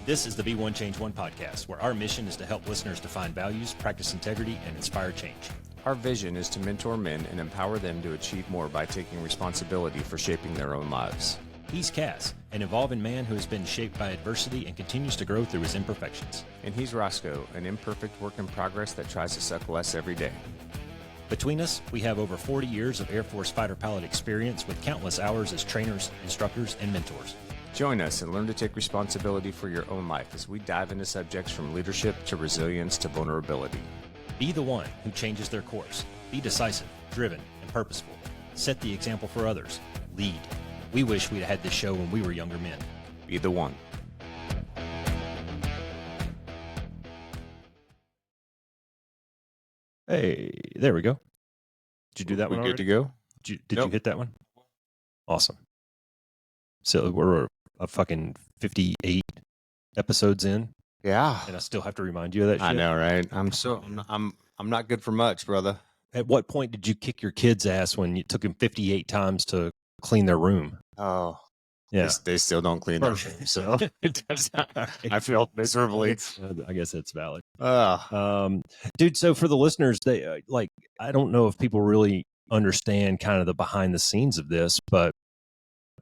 This is the Be One Change One podcast, where our mission is to help listeners define values, practice integrity, and inspire change. Our vision is to mentor men and empower them to achieve more by taking responsibility for shaping their own lives. He's CAS, an evolving man who has been shaped by adversity and continues to grow through his imperfections. And he's Roscoe, an imperfect work in progress that tries to suck less every day. Between us, we have over 40 years of Air Force fighter pilot experience with countless hours as trainers, instructors, and mentors. Join us and learn to take responsibility for your own life as we dive into subjects from leadership to resilience to vulnerability. Be the one who changes their course. Be decisive, driven, and purposeful. Set the example for others. Lead. We wish we'd had this show when we were younger men. Be the one. Hey, there we go. Did you do that one already? Good to go? Did you hit that one? Awesome. So we're a fucking 58 episodes in, Yeah. and I still have to remind you of that shit. I know, right? I'm not good for much, brother. At what point did you kick your kid's ass when you took him 58 times to clean their room? Oh, Yeah. They still don't clean their room, so I feel miserably. I guess that's valid. Oh, Dude, so for the listeners, they I don't know if people really understand kind of the behind the scenes of this, but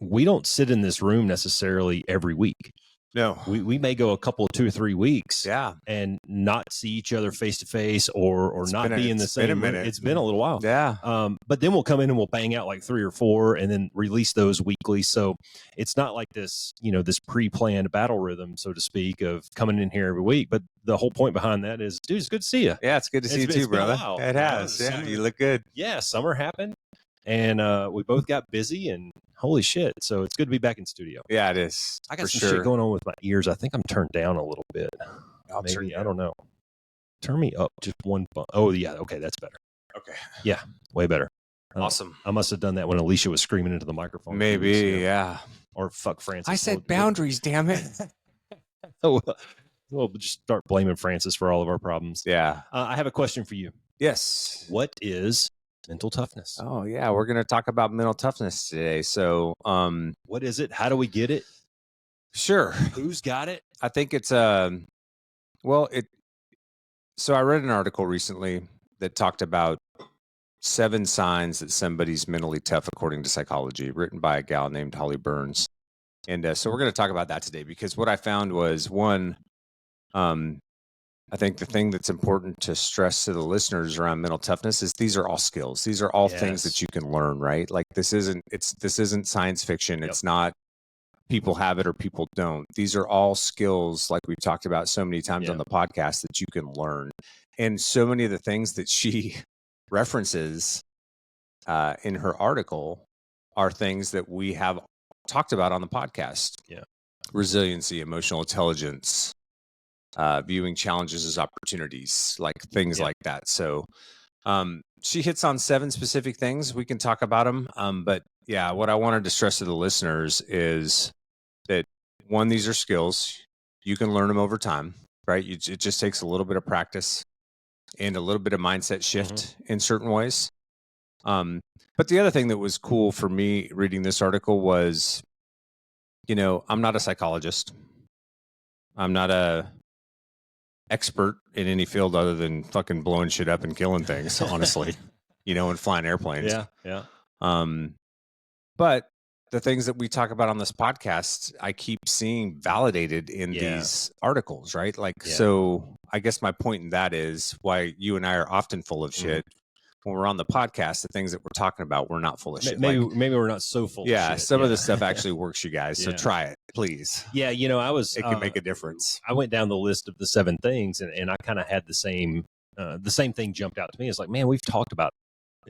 we don't sit in this room necessarily every week. no. We may go a couple of 2 or 3 weeks Yeah. and not see each other face to face or It's not been be in the it's been a same room. minute. It's been a little while. Yeah. But then we'll come in and we'll bang out like 3 or 4 and then release those weekly. So it's not like this, this pre-planned battle rhythm, so to speak, of coming in here every week. But the whole point behind that is, dude, it's good to see you. Yeah, it's good to see you It's too, been a brother. while. It Yeah, has. Yeah, summer- you look good. Yeah, summer happened and we both got busy and holy shit. So it's good to be back in studio. Yeah, it is. I got for some sure. shit going on with my ears. I think I'm turned down a little bit. I'll turn Maybe, you I don't know. Turn me up just one bump. Oh, yeah. Okay, that's better. Okay. Yeah, way better. Awesome. I must have done that when Alicia was screaming into the microphone. Maybe, yeah. Or fuck Francis. I said boundaries, damn it. We'll just start blaming Francis for all of our problems. Yeah. I have a question for you. Yes. What is mental toughness? Oh, yeah. We're going to talk about mental toughness today. So, What is it? How do we get it? sure. Who's got it? I think it's so I read an article recently that talked about 7 signs that somebody's mentally tough according to psychology, written by a gal named Holly Burns. And so we're going to talk about that today because what I found was one, I think the thing that's important to stress to the listeners around mental toughness is these are all skills. These are all things that Yes. you can learn, right? Like this isn't science fiction. Yep. It's not people have it or people don't. These are all skills, like we've talked about so many times on Yeah. the podcast, that you can learn. And so many of the things that she references in her article are things that we have talked about on the podcast. Yeah. Resiliency, emotional intelligence, viewing challenges as opportunities, like things Yeah. like that. So she hits on 7 specific things. We can talk about them. But yeah, what I wanted to stress to the listeners is that, one, these are skills. You can learn them over time, right? It just takes a little bit of practice and a little bit of mindset shift in certain ways. But the other thing that was cool for me reading this article was, I'm not a psychologist. I'm not a expert in any field other than fucking blowing shit up and killing things, honestly, and flying airplanes. Yeah. But the things that we talk about on this podcast, I keep seeing validated in Yeah. these articles, right? Like, Yeah. so I guess my point in that is why you and I are often full of shit. When we're on the podcast, the things that we're talking about, we're not full of shit. Maybe Like, we're not so full. yeah, of shit. some of this stuff actually works, you guys. So Yeah. try it, please. Yeah, I was. It can make a difference. I went down the list of the 7 things, and I kind of had the same thing jumped out to me. It's like, man, we've talked about.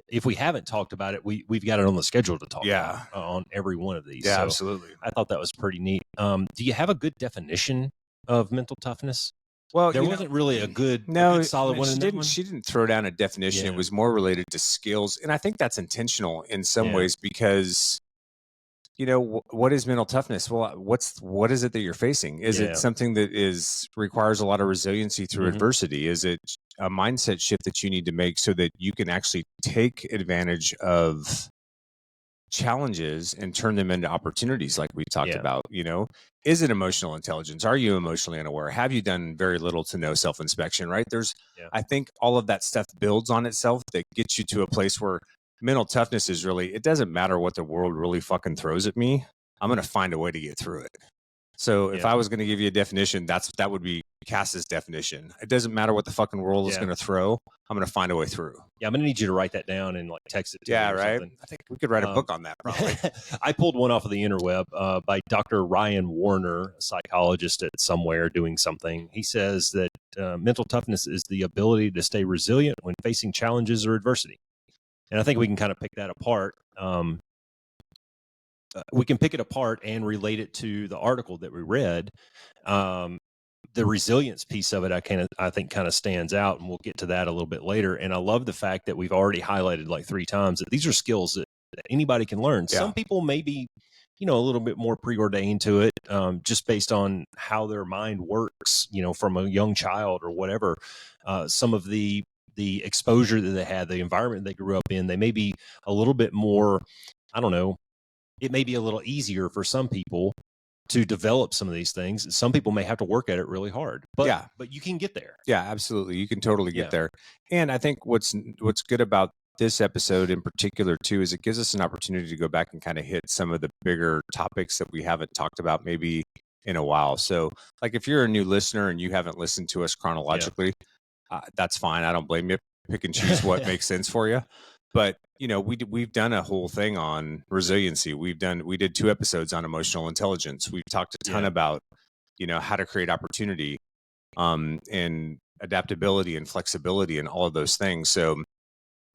If we haven't talked about it, we've got it on the schedule to talk Yeah. about on every one of these. Yeah, So absolutely. I thought that was pretty neat. Do you have a good definition of mental toughness? Well, There wasn't really a good, solid one. She in that didn't. one? She didn't throw down a definition. Yeah. It was more related to skills, and I think that's intentional in some Yeah. ways because, what is mental toughness? Well, what is it that you're facing? Is Yeah. it something that requires a lot of resiliency through Mhm. adversity? Is it a mindset shift that you need to make so that you can actually take advantage of challenges and turn them into opportunities like we talked Yeah. about. Is it emotional intelligence? Are you emotionally unaware? Have you done very little to no self-inspection, right? Yeah. I think all of that stuff builds on itself that gets you to a place where mental toughness is really, it doesn't matter what the world really fucking throws at me. I'm going to find a way to get through it. So if Yeah. I was going to give you a definition, that would be CAS's definition. It doesn't matter what the fucking world is going to throw. I'm going to find a way through. Yeah, I'm gonna need you to write that down and like text it to me or right. something. I think we could write a book on that probably. I pulled one off of the interweb by Dr. Ryan Warner, a psychologist at somewhere doing something. He says that mental toughness is the ability to stay resilient when facing challenges or adversity. And I think we can kind of pick that apart. We can pick it apart and relate it to the article that we read. The resilience piece of it, I think kind of stands out, and we'll get to that a little bit later. And I love the fact that we've already highlighted like 3 times that these are skills that anybody can learn. Yeah. Some people may be, a little bit more preordained to it, just based on how their mind works, from a young child or whatever. Some of the exposure that they had, the environment they grew up in, they may be a little bit more, I don't know, it may be a little easier for some people to develop some of these things. Some people may have to work at it really hard, but you can get there. Yeah, absolutely. You can totally get there. And I think what's good about this episode in particular too, is it gives us an opportunity to go back and kind of hit some of the bigger topics that we haven't talked about maybe in a while. So like if you're a new listener and you haven't listened to us chronologically, that's fine. I don't blame you. Pick and choose what makes sense for you. But we've done a whole thing on resiliency. We did 2 episodes on emotional intelligence. We've talked a ton about, how to create opportunity, and adaptability and flexibility and all of those things. So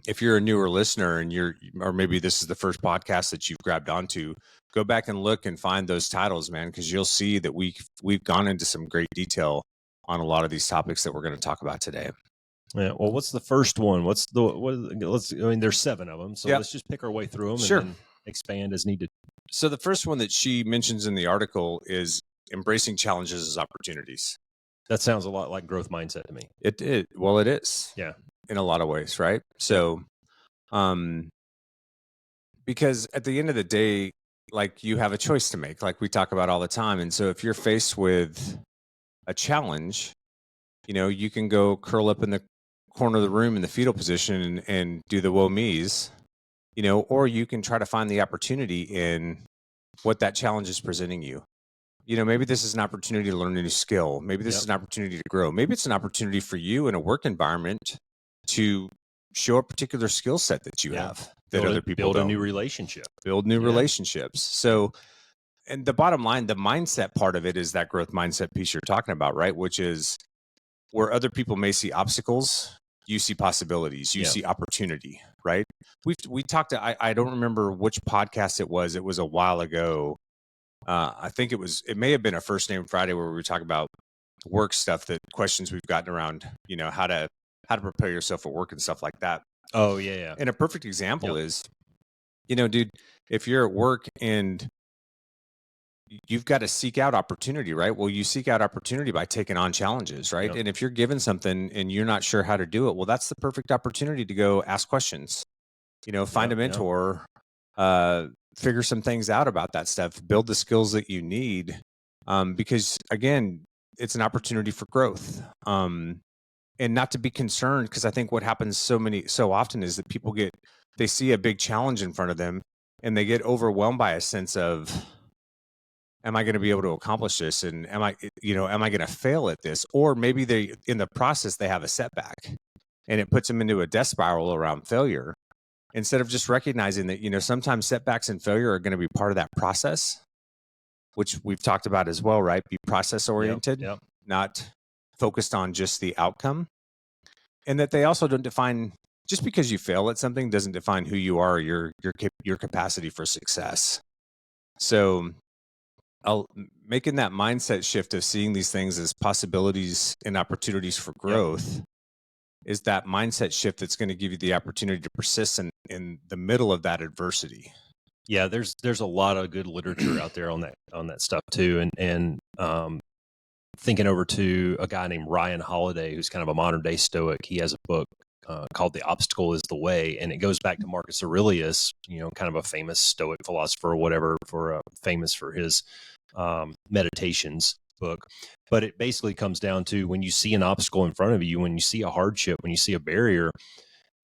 if you're a newer listener and or maybe this is the first podcast that you've grabbed onto, go back and look and find those titles, man, because you'll see that we've gone into some great detail on a lot of these topics that we're going to talk about today. Yeah. Well, what's the first one? There's 7 of them. So let's just pick our way through them and then expand as needed. So the first one that she mentions in the article is embracing challenges as opportunities. That sounds a lot like growth mindset to me. It is. Yeah. In a lot of ways, right? So, because at the end of the day, like you have a choice to make, like we talk about all the time. And so if you're faced with a challenge, you can go curl up in the corner of the room in the fetal position and do the woe me's, or you can try to find the opportunity in what that challenge is presenting you. Maybe this is an opportunity to learn a new skill. Maybe this is an opportunity to grow. Maybe it's an opportunity for you in a work environment to show a particular skill set that you have that other people build don't. a new relationship. Build new relationships. So, and the bottom line, the mindset part of it is that growth mindset piece you're talking about, right? Which is where other people may see obstacles, you see possibilities, you see opportunity, right? We talked to, I don't remember which podcast it was. It was a while ago. I think it may have been a First Name Friday where we were talking about work stuff, that questions we've gotten around, how to prepare yourself for work and stuff like that. Oh yeah. And a perfect example is, dude, if you're at work and you've got to seek out opportunity, right? Well, you seek out opportunity by taking on challenges, right? And if you're given something and you're not sure how to do it, well, that's the perfect opportunity to go ask questions, find a mentor, figure some things out about that stuff, build the skills that you need. Because again, it's an opportunity for growth. And not to be concerned, because I think what happens so often is that people they see a big challenge in front of them and they get overwhelmed by a sense of, am I going to be able to accomplish this? And am I going to fail at this? Or maybe in the process, they have a setback and it puts them into a death spiral around failure, instead of just recognizing that, sometimes setbacks and failure are going to be part of that process, which we've talked about as well, right? Be process oriented, not focused on just the outcome. And that they also don't define, just because you fail at something doesn't define who you are, or your capacity for success. So making that mindset shift of seeing these things as possibilities and opportunities for growth is that mindset shift that's going to give you the opportunity to persist in the middle of that adversity. Yeah, there's a lot of good literature out there on that stuff too, and thinking over to a guy named Ryan Holiday, who's kind of a modern day Stoic. He has a book called "The Obstacle Is the Way," and it goes back to Marcus Aurelius, kind of a famous Stoic philosopher or whatever, famous for his meditations book. But it basically comes down to, when you see an obstacle in front of you, when you see a hardship, when you see a barrier,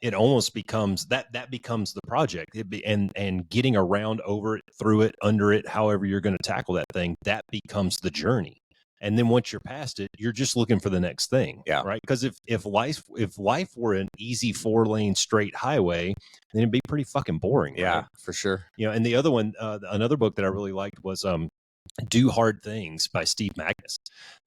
it almost becomes that becomes the project. And getting around, over it, through it, under it, however you're going to tackle that thing, that becomes the journey. And then once you're past it, you're just looking for the next thing. Yeah. Right. Because if life were an easy 4-lane straight highway, then it'd be pretty fucking boring. Yeah, right? for sure. And the other one, another book that I really liked was Do Hard Things by Steve Magnus.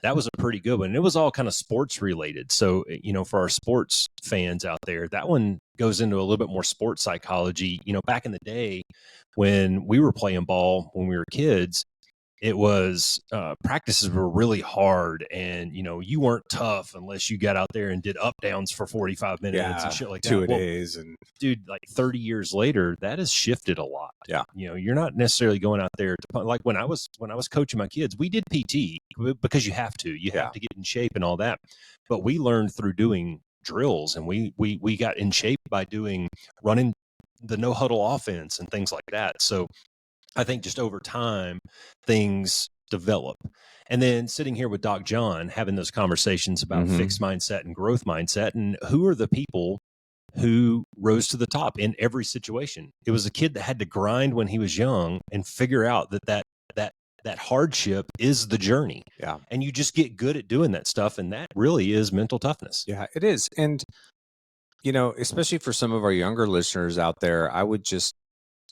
That was a pretty good one. And it was all kind of sports related. So, for our sports fans out there, that one goes into a little bit more sports psychology. Back in the day when we were playing ball, when we were kids, it was practices were really hard, and you weren't tough unless you got out there and did up downs for 45 minutes and shit like that. 2-a-days, and dude, like 30 years later, that has shifted a lot. Yeah. You're not necessarily going out there to, like, when I was coaching my kids, we did PT because you have to get in shape and all that. But we learned through doing drills, and we got in shape by running the no huddle offense and things like that. So I think just over time, things develop. And then sitting here with Doc John, having those conversations about fixed mindset and growth mindset, and who are the people who rose to the top in every situation. It was a kid that had to grind when he was young and figure out that hardship is the journey. Yeah. And you just get good at doing that stuff. And that really is mental toughness. Yeah, it is. And, especially for some of our younger listeners out there, I would just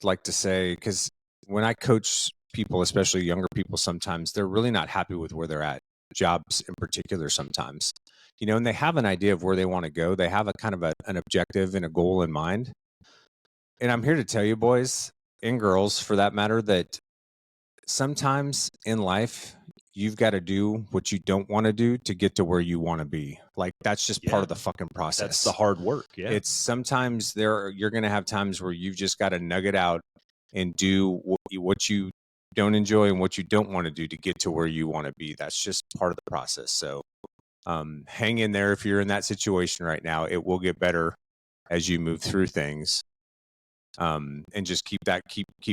like to say, because when I coach people, especially younger people, sometimes they're really not happy with where they're at, jobs in particular sometimes, and they have an idea of where they want to go. They have a kind of an objective and a goal in mind. And I'm here to tell you, boys and girls, for that matter, that sometimes in life, you've got to do what you don't want to do to get to where you want to be. Like, that's just part of the fucking process. That's the hard work. Yeah. It's sometimes you're going to have times where you've just got to nug it out and do what you don't enjoy and what you don't want to do to get to where you want to be. That's just part of the process. So hang in there if you're in that situation right now. It will get better as you move through things. And just keep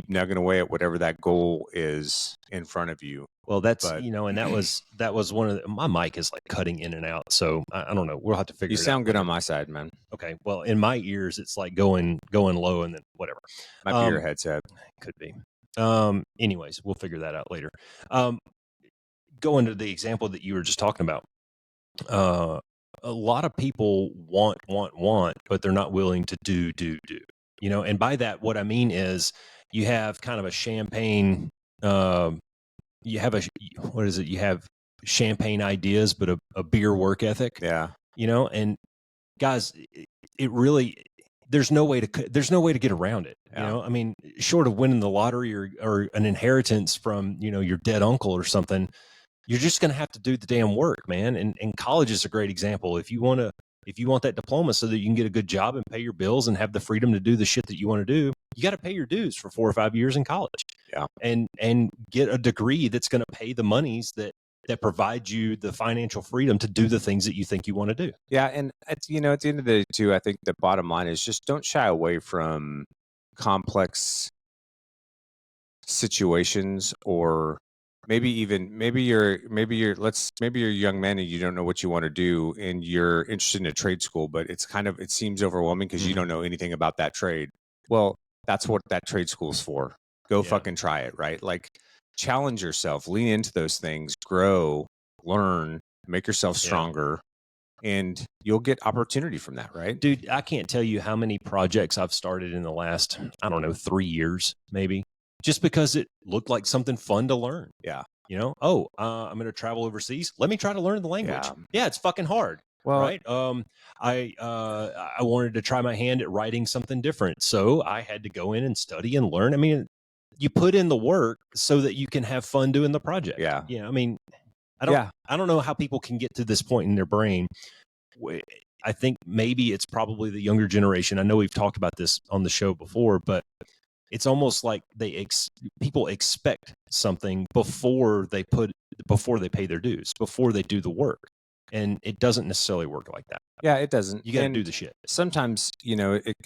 nugging away at whatever that goal is in front of you. Well, that's, and that was one of my mic is like cutting in and out. So I don't know. We'll have to figure it out. You sound good on my side, man. Okay. Well, in my ears, it's like going low and then whatever. Might be your headset. Could be. Anyways, we'll figure that out later. Going to the example that you were just talking about. A lot of people want, but they're not willing to do. And by that, what I mean is you have kind of a champagne, you have champagne ideas, but a beer work ethic. Yeah. And guys, it really, there's no way to get around it. Yeah. I mean, short of winning the lottery or an inheritance from, your dead uncle or something, you're just going to have to do the damn work, man. And college is a great example. If you want that diploma so that you can get a good job and pay your bills and have the freedom to do the shit that you want to do, you got to pay your dues for 4 or 5 years in college. Yeah. And get a degree that's going to pay the monies that provide you the financial freedom to do the things that you think you want to do. Yeah. And at the end of the day too, I think the bottom line is just don't shy away from complex situations, or maybe you're a young man and you don't know what you want to do and you're interested in a trade school, but it seems overwhelming because you don't know anything about that trade. Well, that's what that trade school's for. Go fucking try it, right? Like, challenge yourself, lean into those things, grow, learn, make yourself stronger, and you'll get opportunity from that, right? Dude, I can't tell you how many projects I've started in the last, 3 years, maybe, just because it looked like something fun to learn. Yeah. I'm going to travel overseas. Let me try to learn the language. Yeah, it's fucking hard. Well, right. I wanted to try my hand at writing something different. So I had to go in and study and learn. I mean, you put in the work so that you can have fun doing the project. Yeah. I mean, I don't know how people can get to this point in their brain. I think maybe it's probably the younger generation. I know we've talked about this on the show before, but it's almost like people expect something before they pay their dues, before they do the work. And it doesn't necessarily work like that. Yeah, it doesn't. You got to do the shit. Sometimes,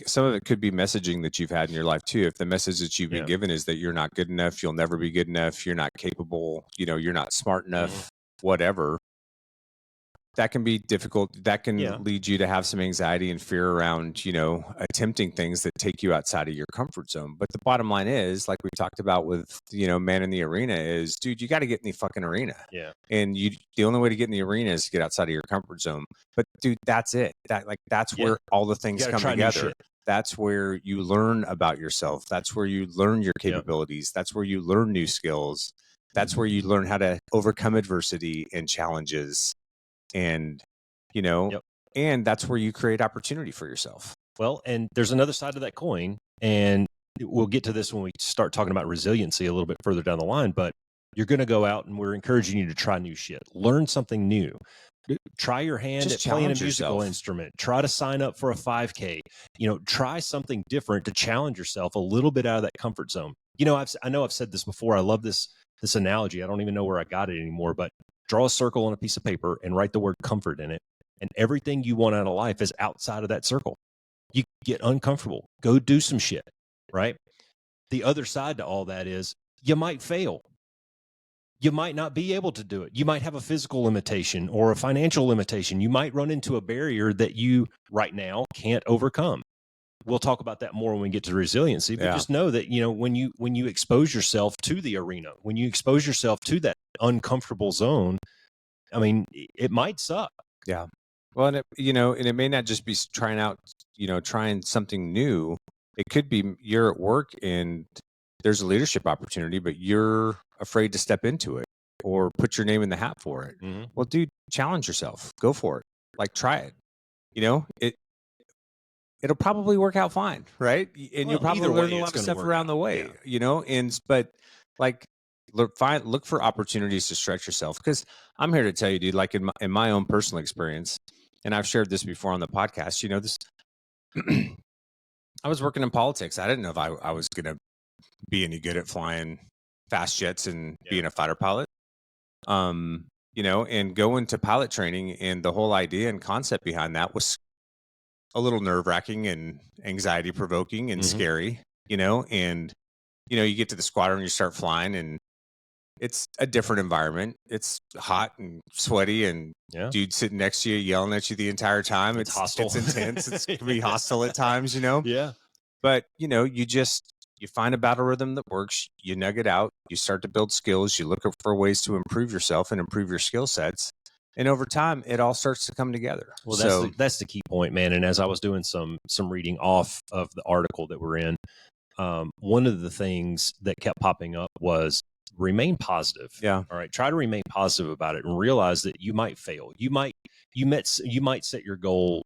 some of it could be messaging that you've had in your life too. If the message that you've been given is that you're not good enough, you'll never be good enough, you're not capable, you're not smart enough, whatever, that can be difficult. That can lead you to have some anxiety and fear around, attempting things that take you outside of your comfort zone. But the bottom line is, like we talked about with, Man in the Arena is, dude, you got to get in the fucking arena. Yeah. And the only way to get in the arena is to get outside of your comfort zone. But dude, that's it. That's where all the things come together. That's where you learn about yourself. That's where you learn your capabilities. That's where you learn new skills. That's where you learn how to overcome adversity and challenges. And, and that's where you create opportunity for yourself. Well, and there's another side of that coin, and we'll get to this when we start talking about resiliency a little bit further down the line, but you're going to go out and we're encouraging you to try new shit, learn something new, try your hand at playing a musical instrument, try to sign up for a 5K, try something different to challenge yourself a little bit out of that comfort zone. I know I've said this before. I love this analogy. I don't even know where I got it anymore, but draw a circle on a piece of paper and write the word comfort in it. And everything you want out of life is outside of that circle. You get uncomfortable, go do some shit, right? The other side to all that is you might fail. You might not be able to do it. You might have a physical limitation or a financial limitation. You might run into a barrier that you right now can't overcome. We'll talk about that more when we get to resiliency, but just know that, when you expose yourself to the arena, when you expose yourself to that uncomfortable zone, I mean, it might suck. Yeah. Well, and it may not just be trying something new. It could be you're at work and there's a leadership opportunity, but you're afraid to step into it or put your name in the hat for it. Mm-hmm. Well, dude, challenge yourself. Go for it. Try it. It'll probably work out fine, right? And you'll probably learn a lot of stuff around the way, but look for opportunities to stretch yourself. Because I'm here to tell you, dude, like in my own personal experience, and I've shared this before on the podcast, this, I was working in politics. I didn't know if I was going to be any good at flying fast jets and being a fighter pilot, and going to pilot training. And the whole idea and concept behind that was a little nerve-wracking and anxiety-provoking and scary, and, you get to the squadron, you start flying, and it's a different environment. It's hot and sweaty, and dude sitting next to you yelling at you the entire time. It's hostile. It's intense. It can be hostile at times, Yeah. But, you find a battle rhythm that works, you nug it out, you start to build skills, you look for ways to improve yourself and improve your skill sets. And over time, it all starts to come together. Well, that's the key point, man. And as I was doing some reading off of the article that we're in, one of the things that kept popping up was remain positive. Yeah. All right. Try to remain positive about it and realize that you might fail. You might set your goal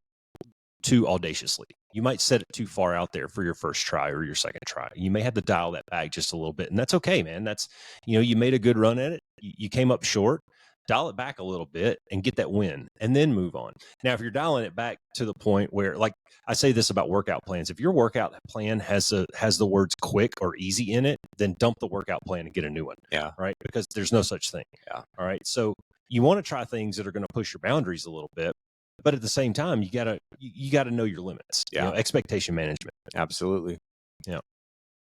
too audaciously. You might set it too far out there for your first try or your second try. You may have to dial that back just a little bit, and that's okay, man. That's, you made a good run at it. You came up short. Dial it back a little bit and get that win and then move on. Now, if you're dialing it back to the point where, like I say this about workout plans, if your workout plan has the words quick or easy in it, then dump the workout plan and get a new one. Yeah. Right. Because there's no such thing. Yeah. All right. So you want to try things that are going to push your boundaries a little bit, but at the same time, you gotta know your limits. Yeah. Expectation management. Absolutely. Yeah.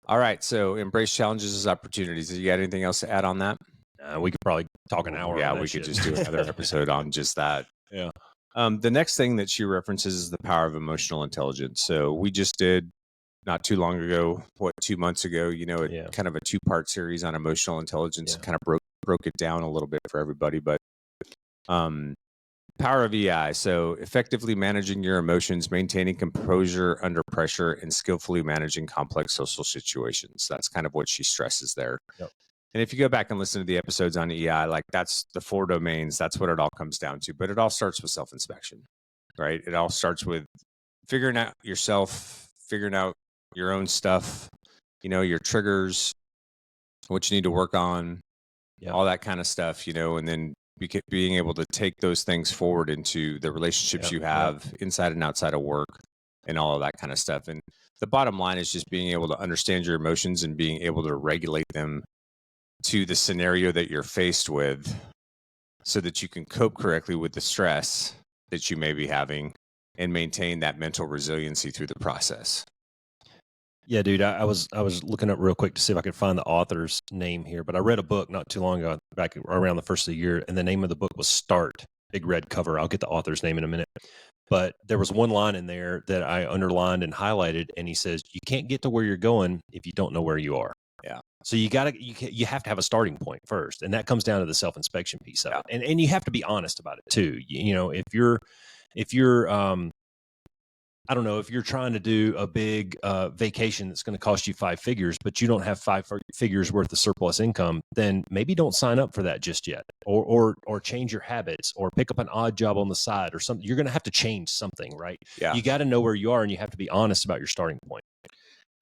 All right. So embrace challenges as opportunities. You got anything else to add on that? We could probably talk an hour. Yeah, we could just do another episode on just that. Yeah. The next thing that she references is the power of emotional intelligence. So we just did not too long ago, 2 months ago, kind of a 2-part series on emotional intelligence, kind of broke it down a little bit for everybody. But power of EI. So effectively managing your emotions, maintaining composure under pressure, and skillfully managing complex social situations. That's kind of what she stresses there. Yep. And if you go back and listen to the episodes on EI, that's the 4 domains. That's what it all comes down to. But it all starts with self-inspection, right? It all starts with figuring out yourself, figuring out your own stuff, your triggers, what you need to work on, all that kind of stuff, and then being able to take those things forward into the relationships you have inside and outside of work and all of that kind of stuff. And the bottom line is just being able to understand your emotions and being able to regulate them to the scenario that you're faced with so that you can cope correctly with the stress that you may be having and maintain that mental resiliency through the process. Yeah, dude, I was looking up real quick to see if I could find the author's name here, but I read a book not too long ago, back around the first of the year, and the name of the book was Start, big red cover. I'll get the author's name in a minute. But there was one line in there that I underlined and highlighted, and he says, "You can't get to where you're going if you don't know where you are." Yeah. So you have to have a starting point first, and that comes down to the self-inspection piece of it, and you have to be honest about it too. You know, if you're I don't know, if you're trying to do a big vacation that's going to cost you 5 figures, but you don't have 5 figures worth of surplus income, then maybe don't sign up for that just yet, or change your habits, or pick up an odd job on the side or something. You're going to have to change something, right? Yeah. You got to know where you are, and you have to be honest about your starting point.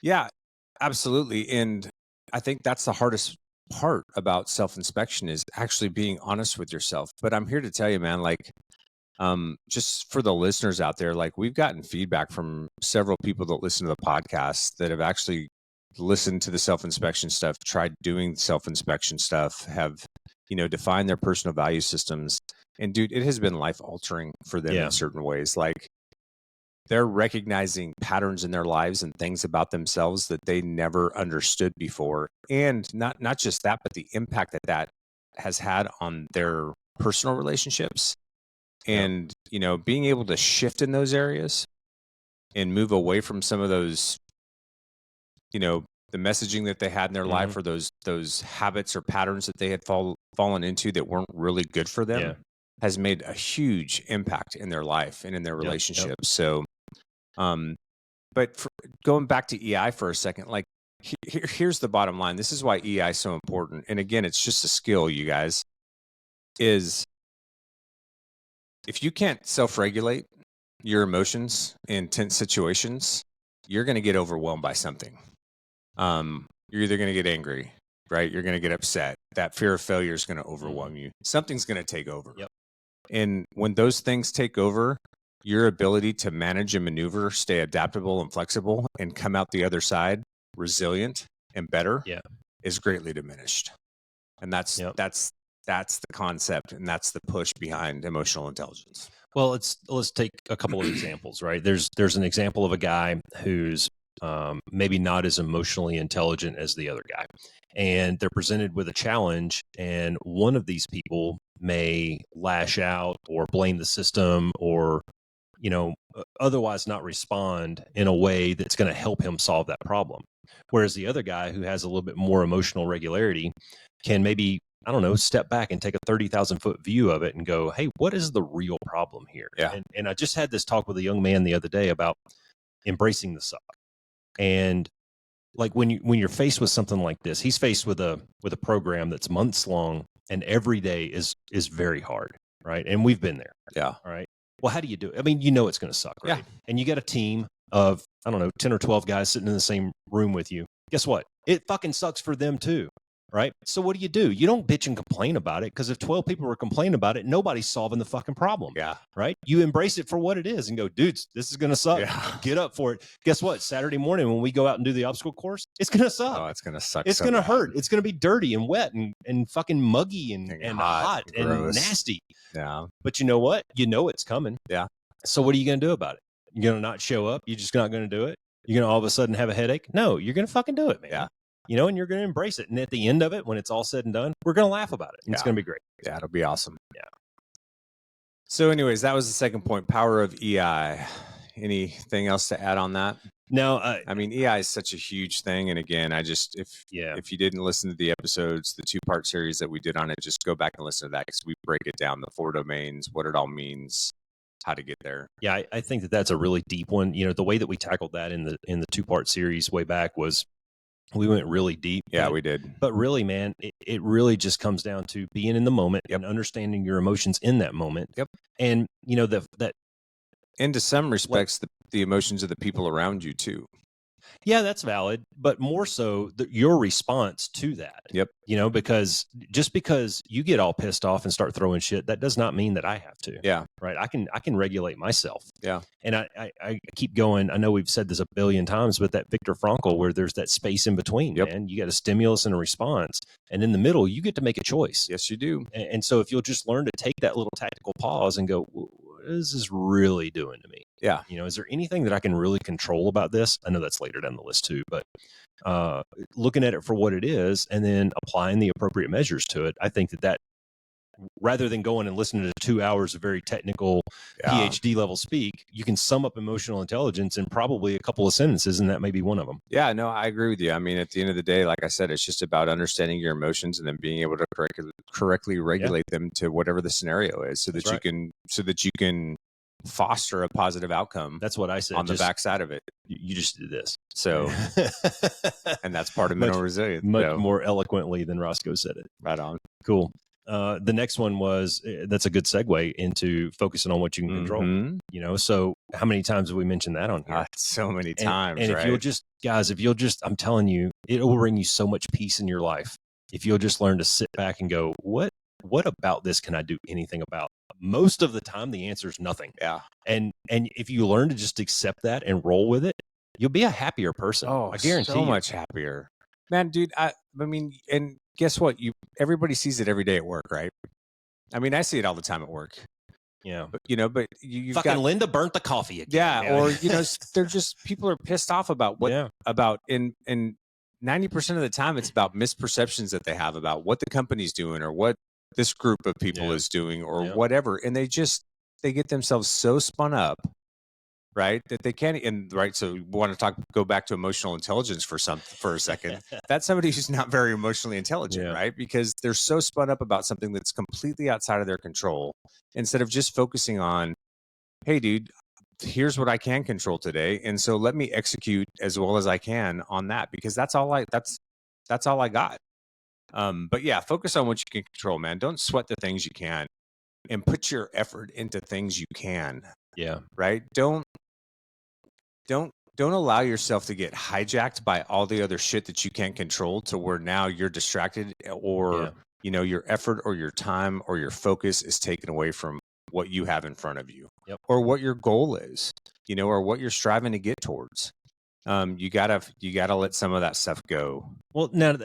Yeah, absolutely. And I think that's the hardest part about self-inspection is actually being honest with yourself. But I'm here to tell you, man, like, just for the listeners out there, like, we've gotten feedback from several people that listen to the podcast that have actually listened to the self-inspection stuff, tried doing self-inspection stuff, have, defined their personal value systems. And dude, it has been life altering for them in certain ways. Like, they're recognizing patterns in their lives and things about themselves that they never understood before. And not just that, but the impact that has had on their personal relationships. And, being able to shift in those areas and move away from some of those, the messaging that they had in their life, or those habits or patterns that they had fallen into that weren't really good for them, has made a huge impact in their life and in their relationships. So, but going back to EI for a second, like, here's the bottom line. This is why EI is so important. And again, it's just a skill, you guys, is if you can't self-regulate your emotions in tense situations, you're going to get overwhelmed by something. You're either going to get angry, right? You're going to get upset. That fear of failure is going to overwhelm you. Something's going to take over. Yep. And when those things take over, your ability to manage and maneuver, stay adaptable and flexible, and come out the other side resilient and better is greatly diminished. And that's the concept, and that's the push behind emotional intelligence. Well, let's take a couple of examples, right? There's an example of a guy who's maybe not as emotionally intelligent as the other guy, and they're presented with a challenge, and one of these people may lash out or blame the system, or otherwise not respond in a way that's going to help him solve that problem. Whereas the other guy, who has a little bit more emotional regularity, can maybe, I don't know, step back and take a 30,000 foot view of it and go, hey, what is the real problem here? Yeah. And I just had this talk with a young man the other day about embracing the suck. And like, when you're faced with something like this, he's faced with a program that's months long, and every day is very hard, right? And we've been there. Yeah. All right. Well, how do you do it? I mean, it's going to suck, right? Yeah. And you got a team of, I don't know, 10 or 12 guys sitting in the same room with you. Guess what? It fucking sucks for them too, right? So what do? You don't bitch and complain about it, because if 12 people were complaining about it, nobody's solving the fucking problem. Yeah. Right? You embrace it for what it is and go, dudes, this is going to suck. Yeah. Get up for it. Guess what? Saturday morning when we go out and do the obstacle course, it's going to suck. Oh, it's going to suck. It's going to hurt. It's going to be dirty and wet and fucking muggy and hot and nasty. Yeah. But you know what? It's coming. Yeah. So what are you going to do about it? You're going to not show up? You're just not going to do it? You're going to all of a sudden have a headache? No, you're going to fucking do it, man. Yeah. And you're going to embrace it. And at the end of it, when it's all said and done, we're going to laugh about it. And it's going to be great. Yeah, it'll be awesome. Yeah. So anyways, that was the second point, power of EI. Anything else to add on that? No. I mean, EI is such a huge thing. And again, if you didn't listen to the episodes, the 2-part series that we did on it, just go back and listen to that, because we break it down, the 4 domains, what it all means, how to get there. Yeah, I think that's a really deep one. The way that we tackled that in the 2-part series way back was, we went really deep. Yeah, we did. But really, man, it really just comes down to being in the moment and understanding your emotions in that moment. Yep. And and to some respects, the emotions of the people around you too. Yeah, that's valid, but more so your response to that. Yep. Because just because you get all pissed off and start throwing shit, that does not mean that I have to. Yeah. Right. I can regulate myself. Yeah. And I keep going. I know we've said this a billion times, but that Viktor Frankl, where there's that space in between, Yep. man, you got a stimulus and a response. And in the middle, you get to make a choice. Yes, you do. And so if you'll just learn to take that little tactical pause and go, what is this really doing to me? Yeah. Is there anything that I can really control about this? I know that's later down the list too, but looking at it for what it is and then applying the appropriate measures to it, I think that rather than going and listening to 2 hours of very technical PhD level speak, you can sum up emotional intelligence in probably a couple of sentences, and that may be one of them. Yeah, no, I agree with you. I mean, at the end of the day, like I said, it's just about understanding your emotions and then being able to correctly regulate them to whatever the scenario is, so that you can foster a positive outcome. That's what I said on the backside of it. You just did this. So, and that's part of mental resilience. Much more eloquently than Roscoe said it. Right on. Cool. The next one was, that's a good segue into focusing on what you can control. So how many times have we mentioned that on here? So many times. And if you'll just, guys, I'm telling you, it will bring you so much peace in your life. If you'll just learn to sit back and go, what about this can I do anything about? Most of the time, the answer is nothing. Yeah. And if you learn to just accept that and roll with it, you'll be a happier person. Oh, I guarantee so much happier, man, dude. I mean, and guess what? Everybody sees it every day at work, right? I mean, I see it all the time at work. Yeah. But you've fucking got Linda burnt the coffee again. Yeah. Or, they're just, people are pissed off about and 90% of the time it's about misperceptions that they have about what the company's doing or what this group of people is doing or whatever. And they get themselves so spun up, right, that they can't. And right, so we want to go back to emotional intelligence for a second. That's somebody who's not very emotionally intelligent, right? Because they're so spun up about something that's completely outside of their control, instead of just focusing on, hey, dude, here's what I can control today, and so let me execute as well as I can on that, because that's all I got. But yeah, focus on what you can control, man. Don't sweat the things you can, and put your effort into things you can. Yeah. Right. Don't allow yourself to get hijacked by all the other shit that you can't control, to where now you're distracted, or your effort or your time or your focus is taken away from what you have in front of you, or what your goal is, or what you're striving to get towards. You gotta let some of that stuff go. Well, now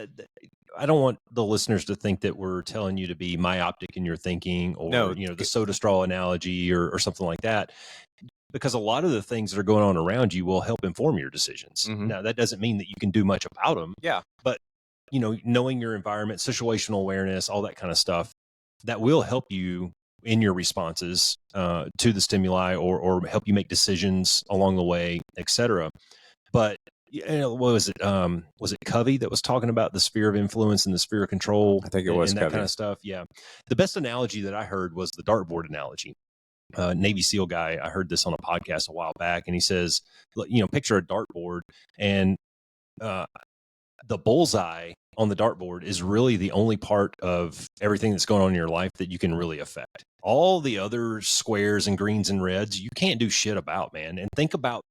I don't want the listeners to think that we're telling you to be myopic in your thinking, or the soda straw analogy or something like that, because a lot of the things that are going on around you will help inform your decisions. Now, that doesn't mean that you can do much about them. Yeah. But knowing your environment, situational awareness, all that kind of stuff, that will help you in your responses to the stimuli, or help you make decisions along the way, etc. But what was it? Was it Covey that was talking about the sphere of influence and the sphere of control? I think it was and that Covey. kind of stuff. Yeah. The best analogy that I heard was the dartboard analogy. Navy SEAL guy, I heard this on a podcast a while back, and he says, picture a dartboard, and the bullseye on the dartboard is really the only part of everything that's going on in your life that you can really affect. All the other squares and greens and reds, you can't do shit about, man. And think about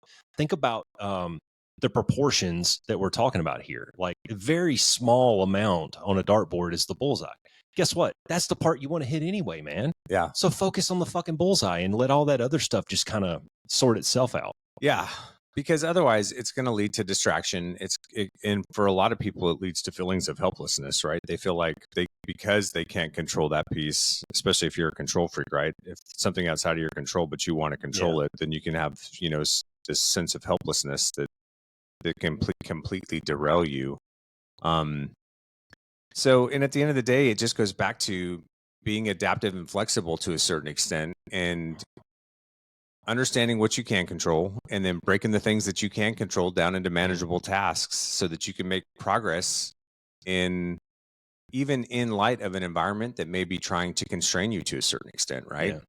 the proportions that we're talking about here. Like, a very small amount on a dartboard is the bullseye. Guess what? That's the part you want to hit anyway, man. Yeah. So focus on the fucking bullseye and let all that other stuff just kind of sort itself out. Yeah. Because otherwise it's going to lead to distraction. And for a lot of people, it leads to feelings of helplessness, right? They feel like because they can't control that piece, especially if you're a control freak, right? If it's something outside of your control, but you want to control it, then you can have, this sense of helplessness that can completely derail you. And at the end of the day, it just goes back to being adaptive and flexible to a certain extent, and understanding what you can control, and then breaking the things that you can control down into manageable tasks, so that you can make progress even in light of an environment that may be trying to constrain you to a certain extent, right?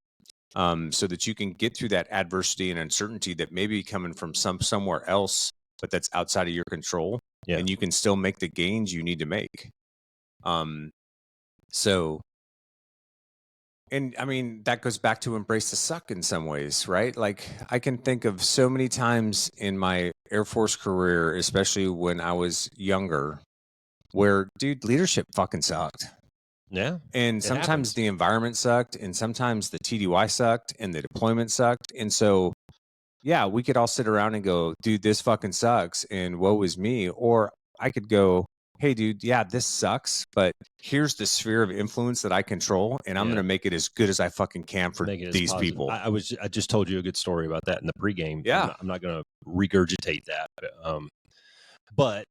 So that you can get through that adversity and uncertainty that may be coming from somewhere else, but that's outside of your control, and you can still make the gains you need to make. So And I mean, that goes back to embrace the suck in some ways, right? Like I can think of so many times in my Air Force career, especially when I was younger, where dude, leadership fucking sucked. Yeah. And sometimes happens. the environment sucked, and sometimes the TDY sucked, and the deployment sucked. And so, yeah, we could all sit around and go, dude, this fucking sucks, and woe is me. Or I could go, hey, dude, yeah, this sucks, but here's the sphere of influence that I control, and I'm going to make it as good as I fucking can for these people. I just told you a good story about that in the pregame. Yeah. I'm not going to regurgitate that. But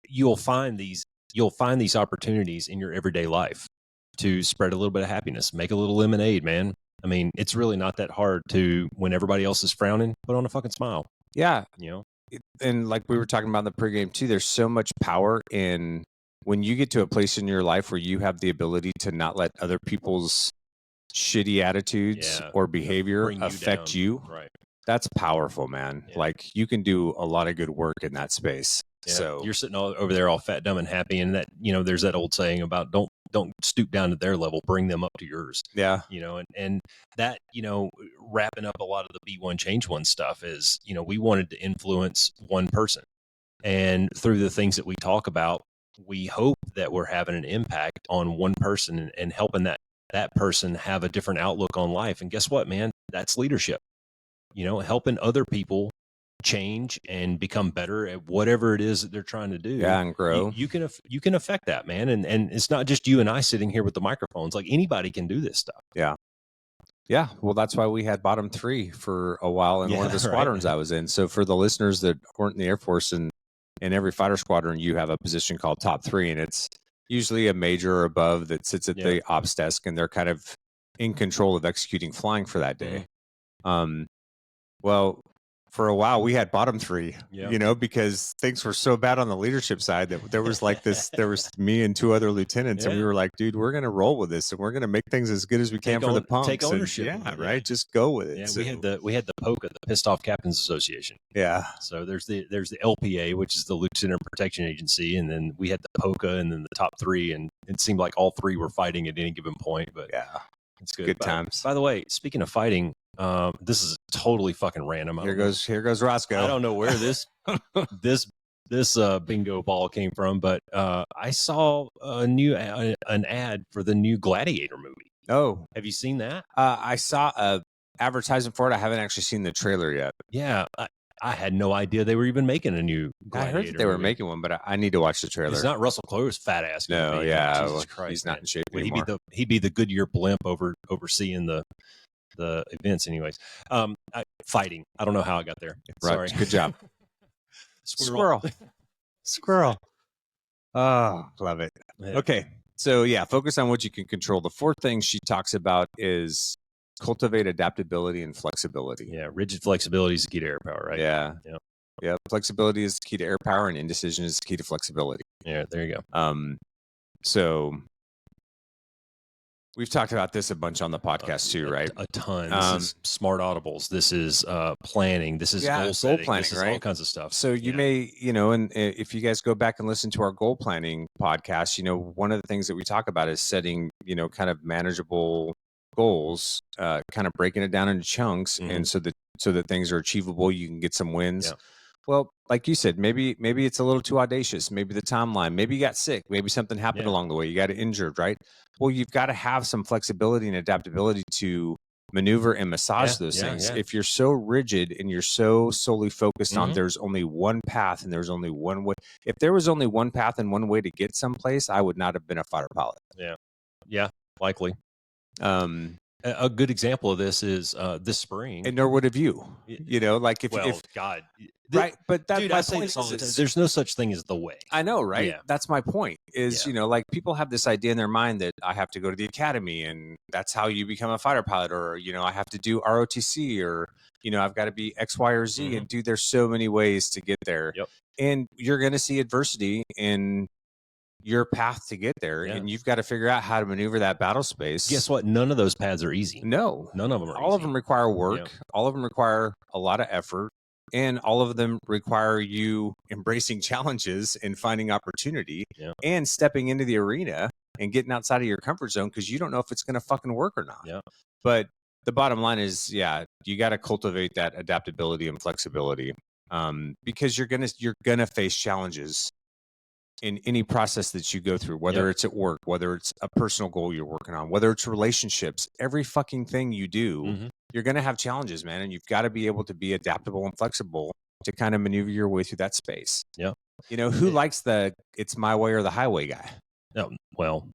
you'll find these opportunities in your everyday life to spread a little bit of happiness, make a little lemonade, man. I mean, it's really not that hard to, when everybody else is frowning, put on a fucking smile. Yeah. You know? And like we were talking about in the pregame too, there's so much power in when you get to a place in your life where you have the ability to not let other people's shitty attitudes or behavior affect you. Right. That's powerful, man. Yeah. Like you can do a lot of good work in that space. Yeah. So you're sitting all over there all fat, dumb, and happy. And that, there's that old saying about don't stoop down to their level, bring them up to yours. Yeah. And that, wrapping up a lot of the B1 Change One stuff is, we wanted to influence one person. And through the things that we talk about, we hope that we're having an impact on one person and helping that person have a different outlook on life. And guess what, man? That's leadership. Helping other people change and become better at whatever it is that they're trying to do. Yeah, and grow. You can affect that, man. And it's not just you and I sitting here with the microphones. Like anybody can do this stuff. Yeah. Yeah. Well, that's why we had bottom 3 for a while in one of the squadrons I was in. So for the listeners that weren't in the Air Force, and in every fighter squadron, you have a position called top 3, and it's usually a major or above that sits at the ops desk, and they're kind of in control of executing flying for that day. Well, for a while we had bottom 3, because things were so bad on the leadership side that there was like this, there was me and 2 other lieutenants, and we were like, dude, we're going to roll with this, and we're going to make things as good as we can for the punks. Take ownership. And, right. Just go with it. Yeah, so, we had the POCA, the Pissed Off Captains Association. Yeah. So there's the LPA, which is the Lieutenant Protection Agency. And then we had the POCA and then the top 3. And it seemed like all 3 were fighting at any given point, but yeah, it's good. Good times. By the way, speaking of fighting, this is totally fucking random. Here goes Roscoe. I don't know where this bingo ball came from, but I saw an ad for the new Gladiator movie. Oh, have you seen that? I saw a advertisement for it. I haven't actually seen the trailer yet. Yeah, I had no idea they were even making a new Gladiator. I heard that they were making one, but I need to watch the trailer. It's not Russell Crowe's fat ass. No, yeah, Jesus Christ, he's not in shape Would anymore. He'd be the Goodyear blimp overseeing the events. Anyways, fighting. I don't know how I got there. Right. Sorry. Good job. Squirrel. Oh, love it. Yeah. Okay. So yeah, focus on what you can control. The 4th thing she talks about is cultivate adaptability and flexibility. Yeah. Rigid flexibility is the key to air power, right? Yeah. Yeah. Flexibility is the key to air power, and indecision is the key to flexibility. Yeah. There you go. So we've talked about this a bunch on the podcast too, right? A ton. This is smart audibles. This is planning. This is goal setting. Planning, this is right? all kinds of stuff. So you may, and if you guys go back and listen to our goal planning podcast, one of the things that we talk about is setting, kind of manageable goals, kind of breaking it down into chunks, and so that things are achievable. You can get some wins. Yeah. Well, like you said, maybe it's a little too audacious. Maybe the timeline. Maybe you got sick. Maybe something happened along the way. You got injured, right? Well, you've got to have some flexibility and adaptability to maneuver and massage those things. If you're so rigid and you're so solely focused on there's only one path and there's only one way. If there was only one path and one way to get someplace, I would not have been a fighter pilot. Yeah. Yeah, likely. A good example of this is this spring, and nor would have you. Like if God, right? But that, dude, my I say point this all the time. is, There's no such thing as the way. I know, right? Yeah. That's my point. Is like people have this idea in their mind that I have to go to the academy, and that's how you become a fighter pilot, or I have to do ROTC, or I've got to be X, Y, or Z. And dude, there's so many ways to get there, and you're going to see adversity in your path to get there, and you've got to figure out how to maneuver that battle space. Guess what? None of those paths are easy. No, none of them are all easy. of them require work. All of them require a lot of effort, and all of them require you embracing challenges and finding opportunity and stepping into the arena and getting outside of your comfort zone because you don't know if it's going to fucking work or not. Yeah. But the bottom line is, yeah, you got to cultivate that adaptability and flexibility, because you're gonna face challenges in any process that you go through, whether it's at work, whether it's a personal goal you're working on, whether it's relationships. Every fucking thing you do, you're gonna have challenges, man, and you've got to be able to be adaptable and flexible to kind of maneuver your way through that space. Yeah. You know, who likes the "it's my way or the highway" guy? No, well,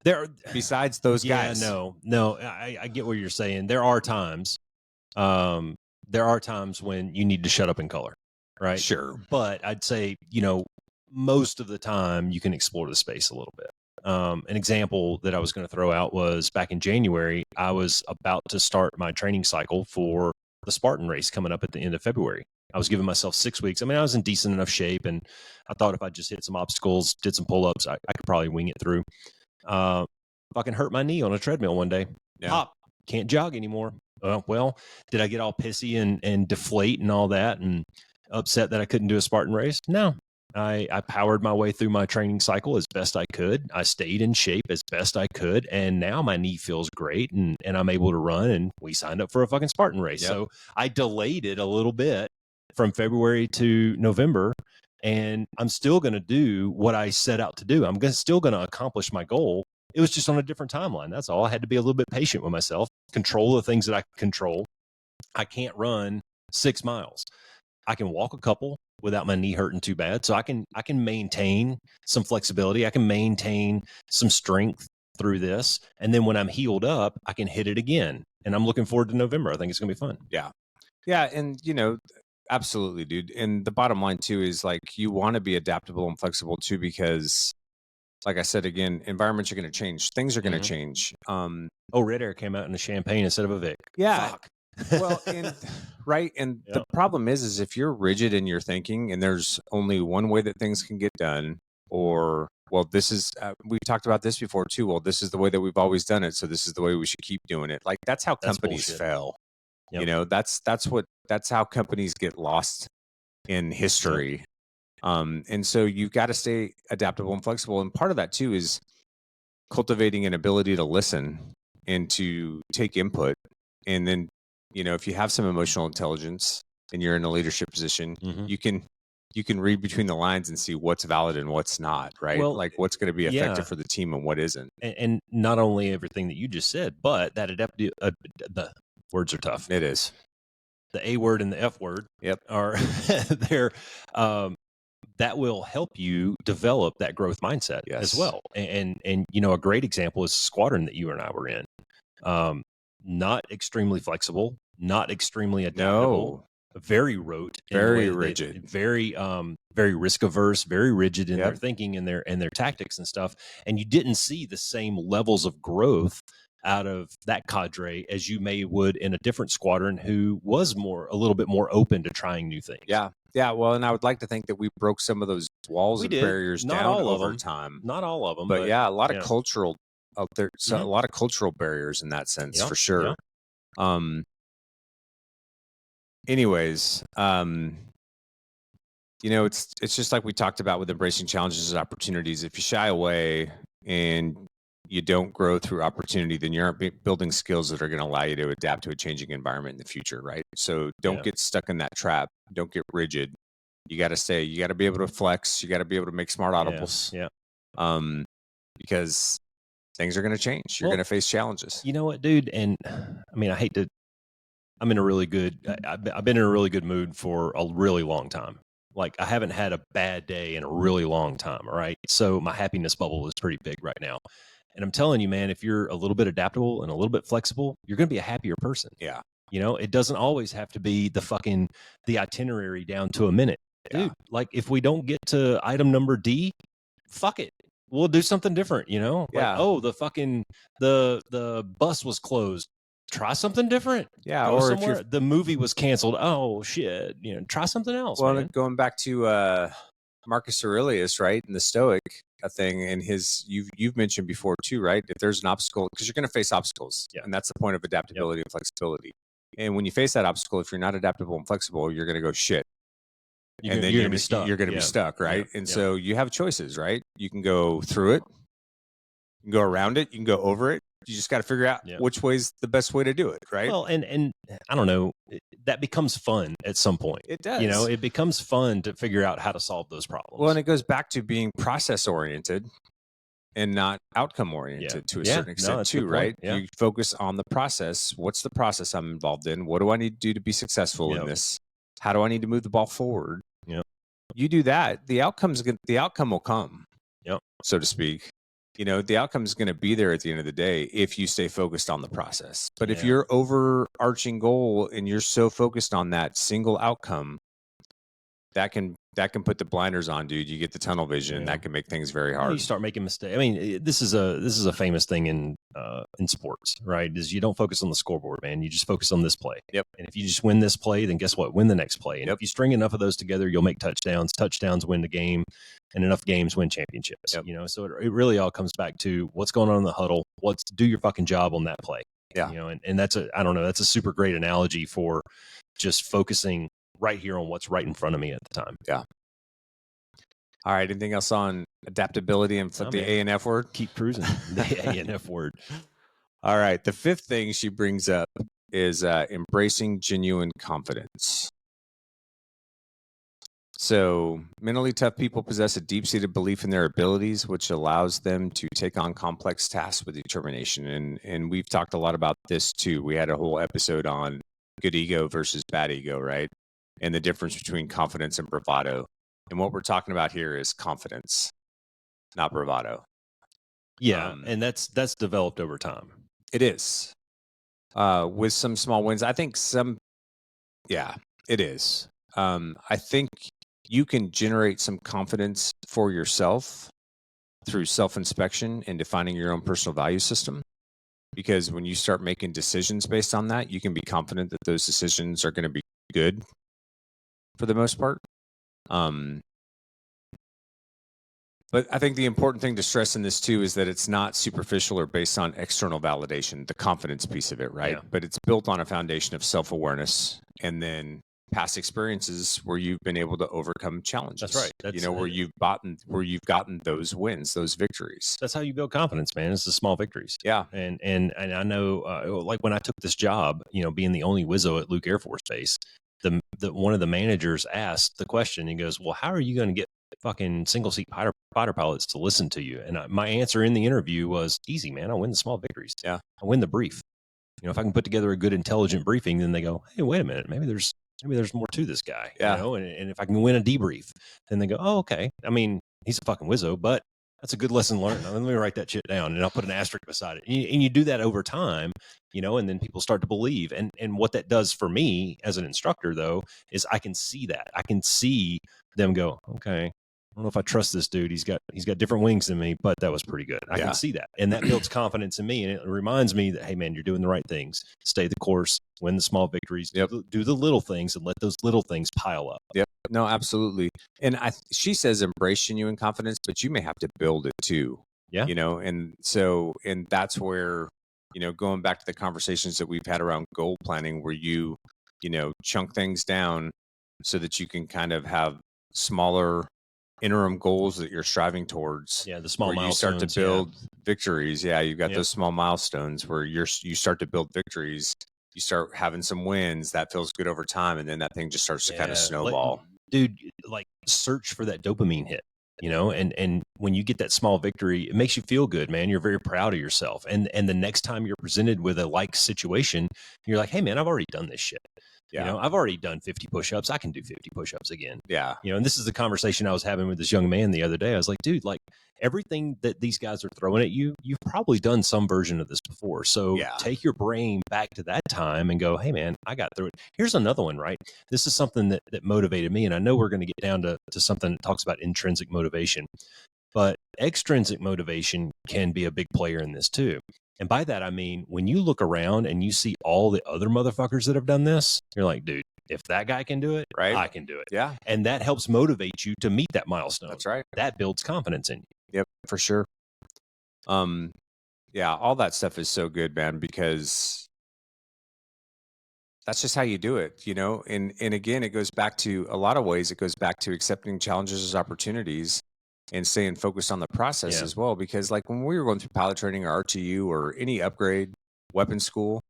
there. Besides those guys, no. I get what you're saying. There are times when you need to shut up and color, right? Sure. But I'd say, you know, most of the time you can explore the space a little bit. An example that I was going to throw out was back in January, I was about to start my training cycle for the Spartan race coming up at the end of February. I was giving myself 6 weeks. I mean, I was in decent enough shape, and I thought if I just hit some obstacles, did some pull-ups, I could probably wing it through. Fucking hurt my knee on a treadmill one day. Yeah. Pop, can't jog anymore. Well, did I get all pissy and deflate and all that and upset that I couldn't do a Spartan race? No. I powered my way through my training cycle as best I could. I stayed in shape as best I could. And now my knee feels great and I'm able to run, and we signed up for a fucking Spartan race. Yep. So I delayed it a little bit from February to November, and I'm still going to do what I set out to do. I'm still going to accomplish my goal. It was just on a different timeline. That's all. I had to be a little bit patient with myself, control the things that I control. I can't run 6 miles. I can walk a couple without my knee hurting too bad. So I can maintain some flexibility. I can maintain some strength through this. And then when I'm healed up, I can hit it again. And I'm looking forward to November. I think it's going to be fun. Yeah. Yeah. And, you know, absolutely, dude. And the bottom line too is like, you want to be adaptable and flexible too, because like I said, again, environments are going to change. Things are going to change. Red Air came out in a champagne instead of a Vic. Yeah. Fuck. Well, right. And the problem is if you're rigid in your thinking and there's only one way that things can get done, or, well, this is, we've talked about this before too. Well, this is the way that we've always done it, so this is the way we should keep doing it. Like, that's how companies fail. Yep. You know, that's how companies get lost in history. Yep. And so you've got to stay adaptable and flexible. And part of that too is cultivating an ability to listen and to take input. And then, you know, if you have some emotional intelligence and you're in a leadership position, you can read between the lines and see what's valid and what's not, right? Well, like what's going to be effective for the team and what isn't. And not only everything that you just said, but that the words are tough. It is. The A word and the F word are there. That will help you develop that growth mindset as well. And you know, a great example is squadron that you and I were in. Not extremely flexible, not extremely adaptable, very rote, very rigid, very risk averse, very rigid in their thinking and their tactics and stuff. And you didn't see the same levels of growth out of that cadre as you would in a different squadron who was a little bit more open to trying new things. Yeah. Well, and I would like to think that we broke some of those walls and barriers down over time. Not all of them, but yeah, a lot of cultural out there. So a lot of cultural barriers in that sense, for sure. Yeah. Anyways, you know, it's just like we talked about with embracing challenges as opportunities. If you shy away and you don't grow through opportunity, then you aren't building skills that are going to allow you to adapt to a changing environment in the future, right? So don't get stuck in that trap. Don't get rigid. You got to you got to be able to flex. You got to be able to make smart audibles. Yeah. Because things are going to change. You're going to face challenges. You know what, dude? And I mean, I've been in a really good mood for a really long time. Like, I haven't had a bad day in a really long time. All right. So my happiness bubble is pretty big right now. And I'm telling you, man, if you're a little bit adaptable and a little bit flexible, you're going to be a happier person. Yeah. You know, it doesn't always have to be the itinerary down to a minute. Dude, like, if we don't get to item number D, fuck it. We'll do something different, you know? Yeah. Like, the bus was closed. Try something different. Yeah. Go or somewhere. The movie was canceled. Oh shit. You know, try something else. Well, man. Going back to Marcus Aurelius, right? And the Stoic thing, and you've mentioned before too, right? If there's an obstacle, because you're going to face obstacles. Yeah. And that's the point of adaptability and flexibility. And when you face that obstacle, if you're not adaptable and flexible, you're going to go shit. You're going to be stuck. You're going to be stuck, right? And so you have choices, right? You can go through it, You can go around it. You can go over it. You just got to figure out which way's the best way to do it, right? Well, and I don't know, that becomes fun at some point. It does. You know, it becomes fun to figure out how to solve those problems. Well, and it goes back to being process oriented and not outcome oriented to a certain extent too, right? Yeah. You focus on the process. What's the process I'm involved in? What do I need to do to be successful in this? How do I need to move the ball forward? You do that, the outcome will come, so to speak. You know, the outcome is going to be there at the end of the day if you stay focused on the process. But if your overarching goal and you're so focused on that single outcome, that can put the blinders on, dude. You get the tunnel vision, and that can make things very hard. You start making mistakes. I mean, this is a famous thing in sports, right? Is you don't focus on the scoreboard, man. You just focus on this play. Yep. And if you just win this play, then guess what? Win the next play. And if you string enough of those together, you'll make touchdowns. Touchdowns win the game, and enough games win championships. You know, so it really all comes back to what's going on in the huddle. Do your fucking job on that play. Yeah. You know, and that's that's a super great analogy for just focusing right here on what's right in front of me at the time. Yeah. All right. Anything else on adaptability and flip the A and F word? Keep cruising. The A and F word. All right. The fifth thing she brings up is embracing genuine confidence. So mentally tough people possess a deep-seated belief in their abilities, which allows them to take on complex tasks with determination. And we've talked a lot about this too. We had a whole episode on good ego versus bad ego, right? And the difference between confidence and bravado. And what we're talking about here is confidence, not bravado. Yeah, and that's developed over time. It is. With some small wins. I think it is. I think you can generate some confidence for yourself through self-inspection and defining your own personal value system. Because when you start making decisions based on that, you can be confident that those decisions are going to be good for the most part. But I think the important thing to stress in this too is that it's not superficial or based on external validation, the confidence piece of it, right? Yeah. But it's built on a foundation of self-awareness and then past experiences where you've been able to overcome challenges. That's right. Where you've gotten those wins, those victories. That's how you build confidence, man. It's the small victories. Yeah. And I know, like when I took this job, being the only Wizzo at Luke Air Force Base, the one of the managers asked the question. He goes, "Well, how are you going to get fucking single seat fighter pilots to listen to you?" And my answer in the interview was easy, man. I win the small victories. Yeah. I win the brief. If I can put together a good, intelligent briefing, then they go, "Hey, wait a minute. Maybe there's more to this guy." Yeah. And if I can win a debrief, then they go, "Oh, okay. I mean, he's a fucking Wizzo, but that's a good lesson learned. Now, let me write that shit down," and I'll put an asterisk beside it. And you do that over time, and then people start to believe. And what that does for me as an instructor, though, is I can see that. I can see them go, "Okay, I don't know if I trust this dude. He's got different wings than me, but that was pretty good." I can see that. And that builds confidence in me. And it reminds me that, hey, man, you're doing the right things. Stay the course, win the small victories, do the little things, and let those little things pile up. Yep. No, absolutely. And she says embrace genuine confidence, but you may have to build it too. Yeah. And that's where, going back to the conversations that we've had around goal planning, where you chunk things down so that you can kind of have smaller interim goals that you're striving towards. Yeah, the small milestones. You start to build victories. Yeah, you've got those small milestones where you start to build victories. You start having some wins. That feels good over time, and then that thing just starts to kind of snowball. Dude, like search for that dopamine hit. And when you get that small victory, it makes you feel good, man. You're very proud of yourself. And the next time you're presented with a like situation, you're like, hey, man, I've already done this shit. Yeah. I've already done 50 push-ups. I can do 50 push-ups again. Yeah. And this is the conversation I was having with this young man the other day. I was like, dude, like everything that these guys are throwing at you, you've probably done some version of this before. So take your brain back to that time and go, hey, man, I got through it. Here's another one, right? This is something that motivated me. And I know we're going to get down to something that talks about intrinsic motivation. But extrinsic motivation can be a big player in this too. And by that, I mean, when you look around and you see all the other motherfuckers that have done this, you're like, dude, if that guy can do it, right, I can do it. Yeah. And that helps motivate you to meet that milestone. That's right. That builds confidence in you. Yep, for sure. Yeah, all that stuff is so good, man, because that's just how you do it, And again, it goes back to a lot of ways. It goes back to accepting challenges as opportunities and staying focused on the process Yeah. as well. Because like when we were going through pilot training or RTU or any upgrade weapon school,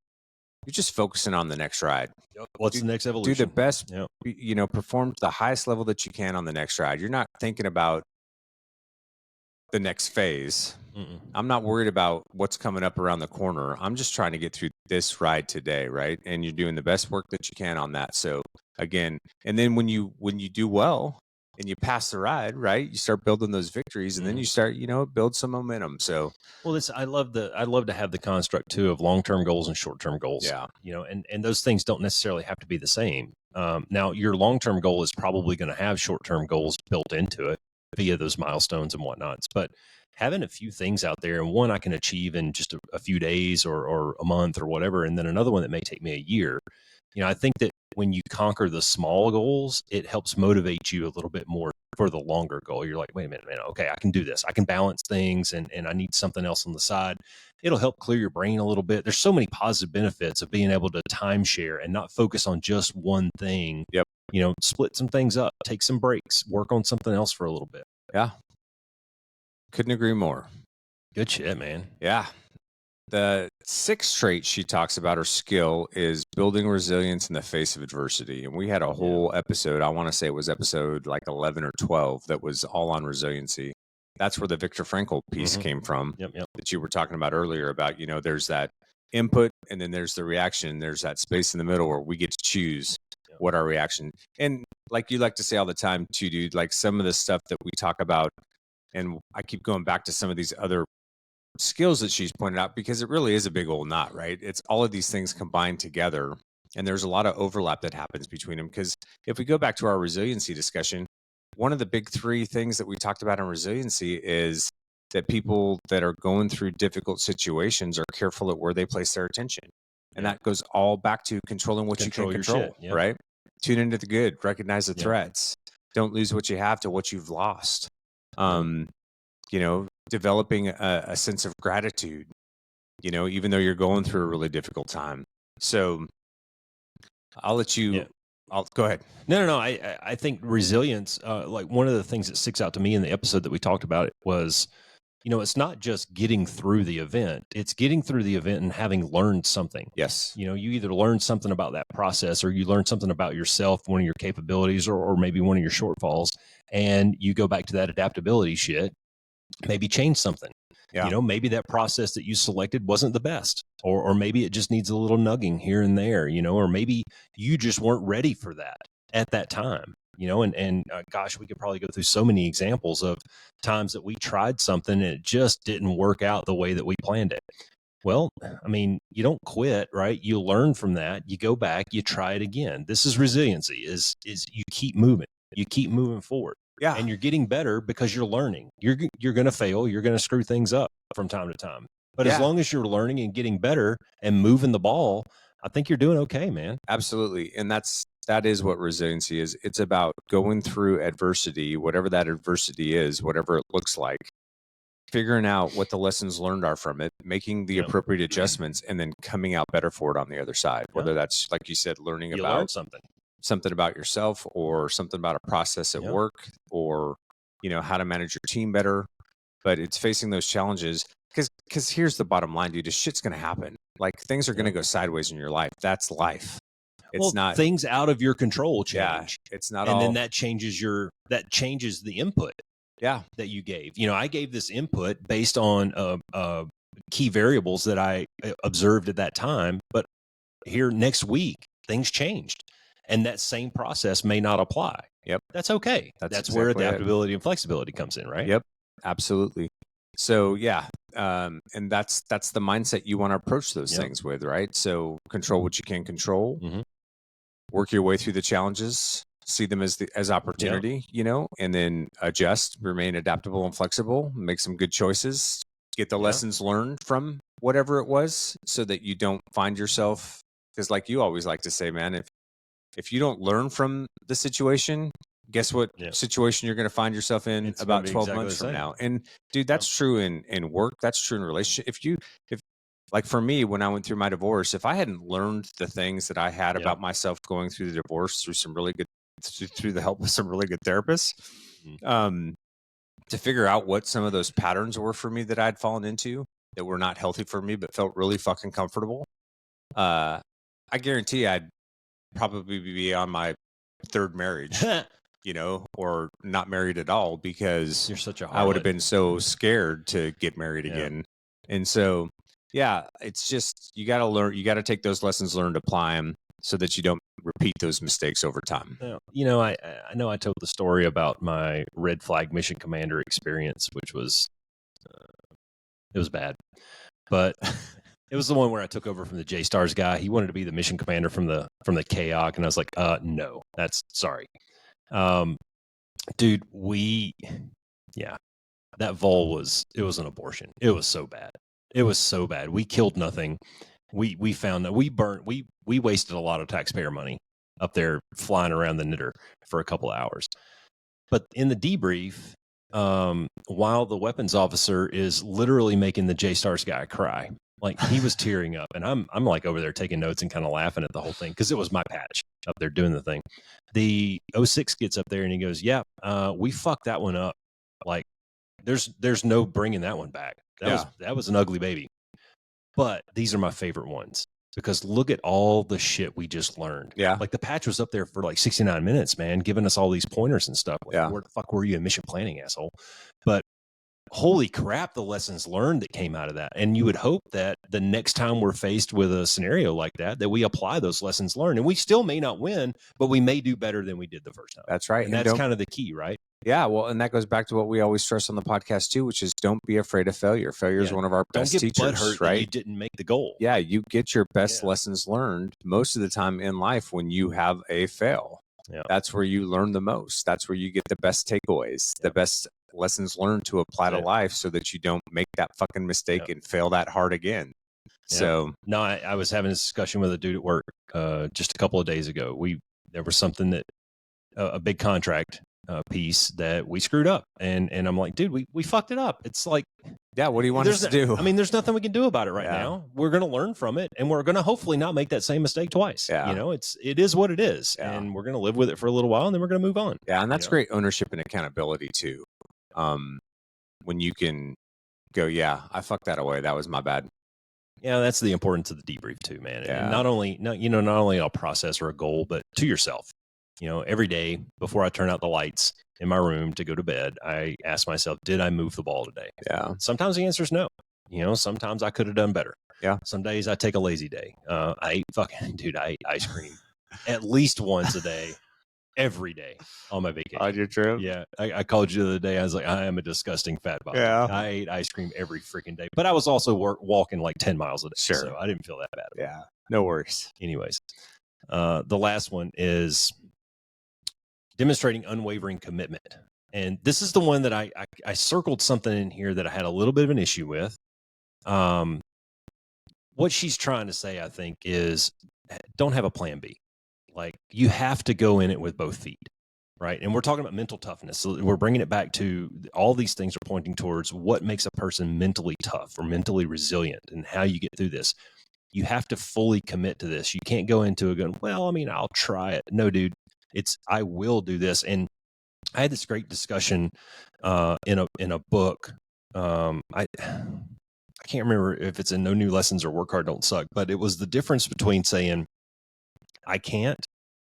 you're just focusing on the next ride. Yep. What's the next Do the evolution? best, Yep. perform to the highest level that you can on the next ride. You're not thinking about the next phase. Mm-mm. I'm not worried about what's coming up around the corner. I'm just trying to get through this ride today, right? And you're doing the best work that you can on that. So again, and then when you do well and you pass the ride, right? You start building those victories, and then you start, build some momentum. So Well, I love to have the construct too of long-term goals and short-term goals. yeah, And those things don't necessarily have to be the same. Now, your long-term goal is probably going to have short-term goals built into it via those milestones and whatnots. But having a few things out there, and one I can achieve in just a few days or a month or whatever, and then another one that may take me a year. I think that when you conquer the small goals, it helps motivate you a little bit more for the longer goal. You're like, wait a minute, man, okay, I can do this. I can balance things, and I need something else on the side. It'll help clear your brain a little bit. There's so many positive benefits of being able to timeshare and not focus on just one thing. Yep. Split some things up, take some breaks, work on something else for a little bit. yeah, couldn't agree more. Good shit, man. Yeah. The sixth trait she talks about, her skill, is building resilience in the face of adversity. And we had a whole episode, I want to say it was episode like 11 or 12, that was all on resiliency. That's where the Viktor Frankl piece came from, Yep. that you were talking about earlier about, there's that input and then there's the reaction. There's that space in the middle where we get to choose what our reaction. And like you like to say all the time too, dude, like some of the stuff that we talk about, and I keep going back to some of these other skills that she's pointed out, because it really is a big old knot, right? It's all of these things combined together, and there's a lot of overlap that happens between them. Because if we go back to our resiliency discussion, one of the big three things that we talked about in resiliency is that people that are going through difficult situations are careful at where they place their attention. And that goes all back to controlling what Control you your can control, shit, right? Tune into the good, recognize the Yeah. threats. Don't lose what you have to what you've lost. Developing a sense of gratitude, even though you're going through a really difficult time. So I'll let you, I'll go ahead. No. I think resilience, like one of the things that sticks out to me in the episode that we talked about was, it's not just getting through the event, it's getting through the event and having learned something. Yes. You either learn something about that process, or you learn something about yourself, one of your capabilities, or maybe one of your shortfalls, and you go back to that adaptability shit, maybe change something. Yeah. Maybe that process that you selected wasn't the best, or maybe it just needs a little nugging here and there, or maybe you just weren't ready for that at that time, and gosh, we could probably go through so many examples of times that we tried something and it just didn't work out the way that we planned it. Well, I mean, you don't quit, right? You learn from that. You go back, you try it again. This is resiliency, is you keep moving. You keep moving forward. Yeah. And you're getting better because you're learning. You're going to fail. You're going to screw things up from time to time. But as long as you're learning and getting better and moving the ball, I think you're doing okay, man. Absolutely. And that is what resiliency is. It's about going through adversity, whatever that adversity is, whatever it looks like, figuring out what the lessons learned are from it, making the appropriate adjustments, and then coming out better for it on the other side. Whether that's, like you said, learning about something about yourself, or something about a process at work, or, how to manage your team better. But it's facing those challenges, because here's the bottom line, dude, is shit's going to happen. Like things are going to go sideways in your life. That's life. It's not things out of your control change. Yeah, it's not and all. then that changes the input. Yeah. That you gave. I gave this input based on key variables that I observed at that time, but here next week things changed, and that same process may not apply. Yep. That's okay. That's exactly where adaptability and flexibility comes in, right? Yep. Absolutely. So yeah, and that's the mindset you want to approach those things with, right? So control what you can control, work your way through the challenges, see them as opportunity, and then adjust, remain adaptable and flexible, make some good choices, get the lessons learned from whatever it was, so that you don't find yourself, because like you always like to say, man, if you don't learn from the situation, guess what situation you're going to find yourself in about 12 months from now. And dude, that's true in work. That's true in relationship. If like for me, when I went through my divorce, if I hadn't learned the things that I had about myself going through the divorce through the help of some really good therapists, to figure out what some of those patterns were for me that I'd fallen into that were not healthy for me, but felt really fucking comfortable. I guarantee I'd probably be on my third marriage, you know, or not married at all, because You're such a harlot. I would have been so scared to get married again. And so, yeah, it's just, you got to learn, you got to take those lessons learned, apply them so that you don't repeat those mistakes over time. You know, I know I told the story about my red flag mission commander experience, which was, it was bad, but it was the one where I took over from the J-Stars guy. He wanted to be the mission commander from the KOC, and I was like, no, that's sorry. Dude, that vol it was an abortion. It was so bad. It was so bad. We killed nothing. We found that we wasted a lot of taxpayer money up there flying around the knitter for a couple of hours. But in the debrief, while the weapons officer is literally making the J-Stars guy cry, like he was tearing up, and I'm like over there taking notes and kind of laughing at the whole thing because it was my patch up there doing the thing. The 06 gets up there and he goes, "Yeah, we fucked that one up. Like, there's no bringing that one back. That was an ugly baby." But these are my favorite ones because look at all the shit we just learned. Yeah. Like the patch was up there for like 69 minutes, man, giving us all these pointers and stuff. Like, where the fuck were you in mission planning, asshole? But holy crap, the lessons learned that came out of that. And you would hope that the next time we're faced with a scenario like that we apply those lessons learned. And we still may not win, but we may do better than we did the first time. That's right. And that's kind of the key, right? Yeah, well, and that goes back to what we always stress on the podcast too, which is don't be afraid of failure. Failure is one of our best teachers, butthurt right? That you didn't make the goal. Yeah, you get your best lessons learned most of the time in life when you have a fail. Yeah. That's where you learn the most. That's where you get the best takeaways, the best lessons learned to apply to life so that you don't make that fucking mistake and fail that hard again. Yeah. So no, I was having a discussion with a dude at work just a couple of days ago. There was something that a big contract piece that we screwed up, and I'm like, dude, we fucked it up. It's like, what do you want us to do? I mean, there's nothing we can do about it right now. We're going to learn from it, and we're going to hopefully not make that same mistake twice. You know, it is what it is, and we're going to live with it for a little while, and then we're going to move on. Yeah, and that's great ownership and accountability too. When you can go, I fucked that away. That was my bad. Yeah, that's the importance of the debrief too, man. And not only a process or a goal, but to yourself. You know, every day before I turn out the lights in my room to go to bed, I ask myself, did I move the ball today? Yeah. Sometimes the answer is no. You know, sometimes I could have done better. Yeah. Some days I take a lazy day. I ate ice cream at least once a day, every day on my vacation. On your trip? Yeah. I called you the other day. I was like, I am a disgusting fat body. Yeah. I ate ice cream every freaking day, but I was also walking like 10 miles a day. Sure. So I didn't feel that bad. Yeah. No worries. Anyways, the last one is demonstrating unwavering commitment. And this is the one that I circled something in here that I had a little bit of an issue with. What she's trying to say, I think, is don't have a plan B. Like, you have to go in it with both feet, right? And we're talking about mental toughness. So we're bringing it back to all these things are pointing towards what makes a person mentally tough or mentally resilient and how you get through this. You have to fully commit to this. You can't go into it going, well, I mean, I'll try it. No, dude. It's I will do this. And I had this great discussion in a book. I can't remember if it's in No New Lessons or Work Hard, Don't Suck, but it was the difference between saying I can't,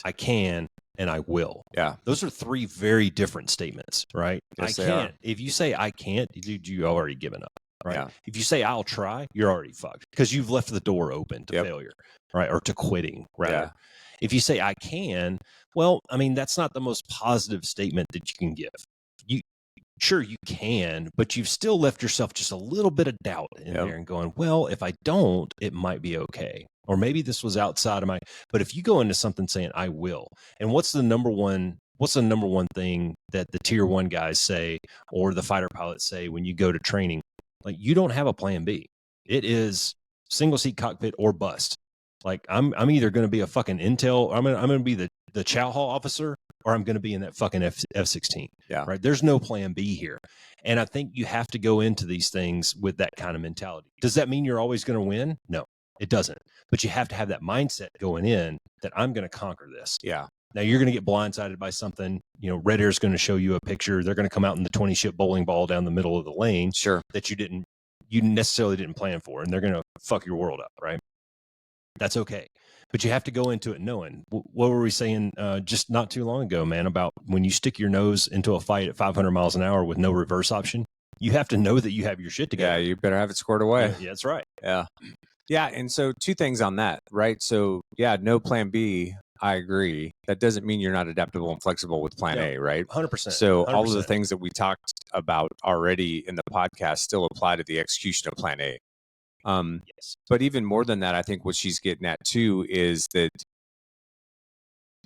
I can, and I will. Yeah. Those are three very different statements, right? Yes, I can't. If you say I can't, dude, you already given up. Right. Yeah. If you say I'll try, you're already fucked because you've left the door open to failure, right? Or to quitting, rather. Yeah. If you say I can, well, I mean, that's not the most positive statement that you can give. Sure, you can, but you've still left yourself just a little bit of doubt in there and going, well, if I don't, it might be okay. Or maybe this was outside of but if you go into something saying I will, and what's the number one thing that the tier 1 guys say or the fighter pilots say when you go to training? Like, you don't have a plan B. It is single seat cockpit or bust. Like, I'm either going to be a fucking intel, I'm going to be the chow hall officer, or I'm going to be in that fucking F-16. Yeah. Right. There's no plan B here. And I think you have to go into these things with that kind of mentality. Does that mean you're always going to win? No, it doesn't. But you have to have that mindset going in that I'm going to conquer this. Yeah. Now you're going to get blindsided by something. Red Air's going to show you a picture. They're going to come out in the 20-ship bowling ball down the middle of the lane. Sure. That you necessarily didn't plan for, and they're going to fuck your world up, right? That's okay. But you have to go into it knowing. What were we saying just not too long ago, man, about when you stick your nose into a fight at 500 miles an hour with no reverse option? You have to know that you have your shit together. Yeah, you better have it squared away. Yeah, that's right. Yeah. Yeah, and so 2 things on that, right? So, yeah, no plan B, I agree. That doesn't mean you're not adaptable and flexible with plan A, right? 100%. So 100%. all of the things that we talked about already in the podcast still apply to the execution of plan A. Yes. But even more than that, I think what she's getting at too is that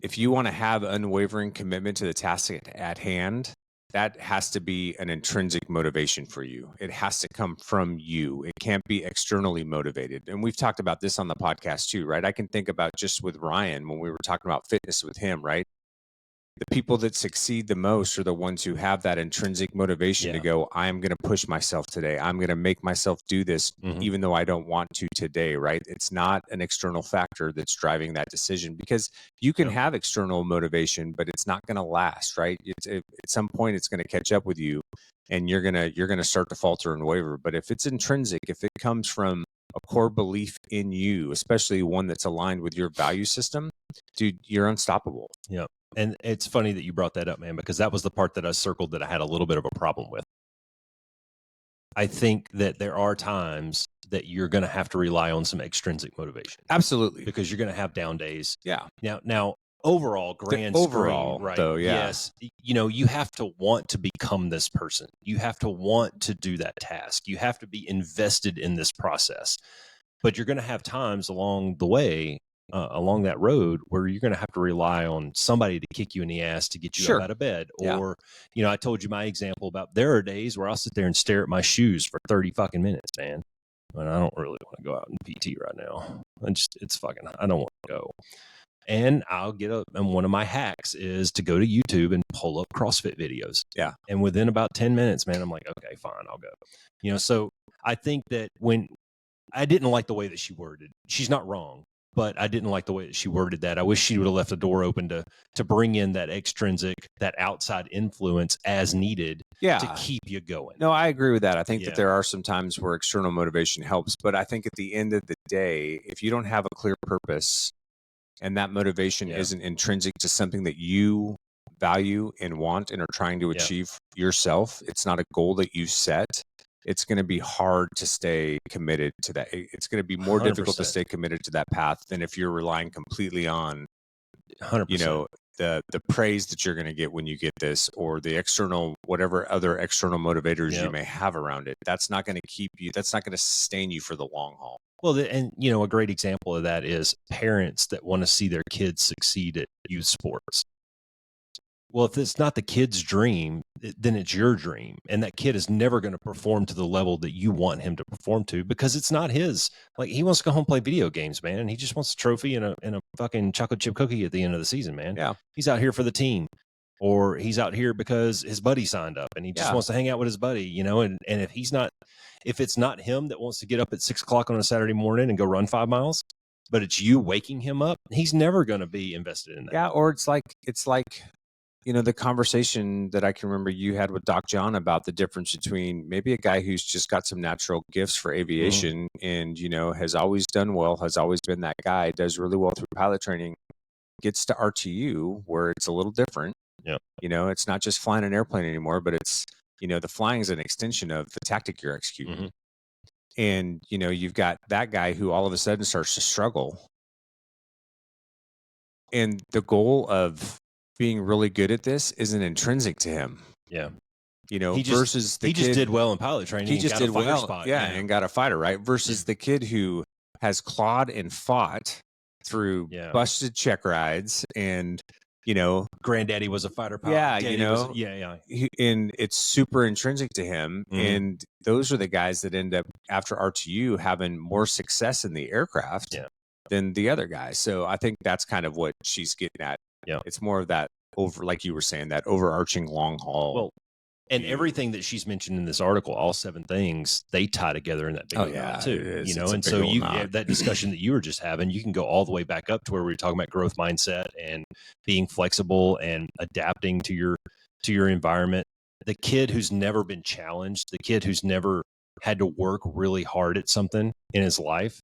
if you want to have unwavering commitment to the task at hand, that has to be an intrinsic motivation for you. It has to come from you. It can't be externally motivated. And we've talked about this on the podcast too, right? I can think about just with Ryan when we were talking about fitness with him, right? The people that succeed the most are the ones who have that intrinsic motivation to go, I'm going to push myself today. I'm going to make myself do this, even though I don't want to today, right? It's not an external factor that's driving that decision, because you can have external motivation, but it's not going to last, right? At some point, it's going to catch up with you, and you're going to start to falter and waver. But if it's intrinsic, if it comes from a core belief in you, especially one that's aligned with your value system, dude, you're unstoppable. Yeah. And it's funny that you brought that up, man, because that was the part that I circled that I had a little bit of a problem with. I think that there are times that you're going to have to rely on some extrinsic motivation. Absolutely. Because you're going to have down days. Yeah. Now, overall, grand overall, screen, right? Though, yeah. Yes. You have to want to become this person. You have to want to do that task. You have to be invested in this process. But you're going to have times along the way, along that road, where you're going to have to rely on somebody to kick you in the ass to get you up out of bed. Or, I told you my example about there are days where I'll sit there and stare at my shoes for 30 fucking minutes, man. And I don't really want to go out in PT right now. I don't want to go. And I'll get up, and one of my hacks is to go to YouTube and pull up CrossFit videos. Yeah. And within about 10 minutes, man, I'm like, okay, fine, I'll go. So I think that when I didn't like the way that she worded, she's not wrong, but I didn't like the way that she worded that. I wish she would have left the door open to bring in that extrinsic, that outside influence as needed to keep you going. No, I agree with that. I think that there are some times where external motivation helps, but I think at the end of the day, if you don't have a clear purpose and that motivation isn't intrinsic to something that you value and want and are trying to achieve yourself, it's not a goal that you set, it's going to be hard to stay committed to that. It's going to be more 100%. Difficult to stay committed to that path than if you're relying completely on, 100%. The praise that you're going to get when you get this, or the external, whatever other external motivators you may have around it. That's not going to keep you, that's not going to sustain you for the long haul. Well, and a great example of that is parents that want to see their kids succeed at youth sports. Well, if it's not the kid's dream, then it's your dream. And that kid is never going to perform to the level that you want him to perform to, because it's not his. Like, he wants to go home and play video games, man. And he just wants a trophy and a fucking chocolate chip cookie at the end of the season, man. Yeah. He's out here for the team, or he's out here because his buddy signed up and he just wants to hang out with his buddy, and if it's not him that wants to get up at 6 o'clock on a Saturday morning and go run 5 miles, but it's you waking him up, he's never going to be invested in that. Yeah. Or it's like, the conversation that I can remember you had with Doc John about the difference between maybe a guy who's just got some natural gifts for aviation and, has always done well, has always been that guy, does really well through pilot training, gets to RTU where it's a little different. Yeah. It's not just flying an airplane anymore, but it's, the flying is an extension of the tactic you're executing. And, you've got that guy who all of a sudden starts to struggle. And the goal of being really good at this isn't intrinsic to him. Yeah. Versus the kid, just did well in pilot training. He just did well. Spot. Yeah. And got a fighter, right? Versus the kid who has clawed and fought through busted check rides and, granddaddy was a fighter pilot. Yeah. And it's super intrinsic to him. And those are the guys that end up after RTU having more success in the aircraft than the other guys. So I think that's kind of what she's getting at. Yeah. It's more of that like you were saying, that overarching long haul. Well, And everything that she's mentioned in this article, all 7 things, they tie together in that big knot too. You know, and so you that discussion that you were just having, you can go all the way back up to where we were talking about growth mindset and being flexible and adapting to your environment. The kid who's never been challenged, the kid who's never had to work really hard at something in his life,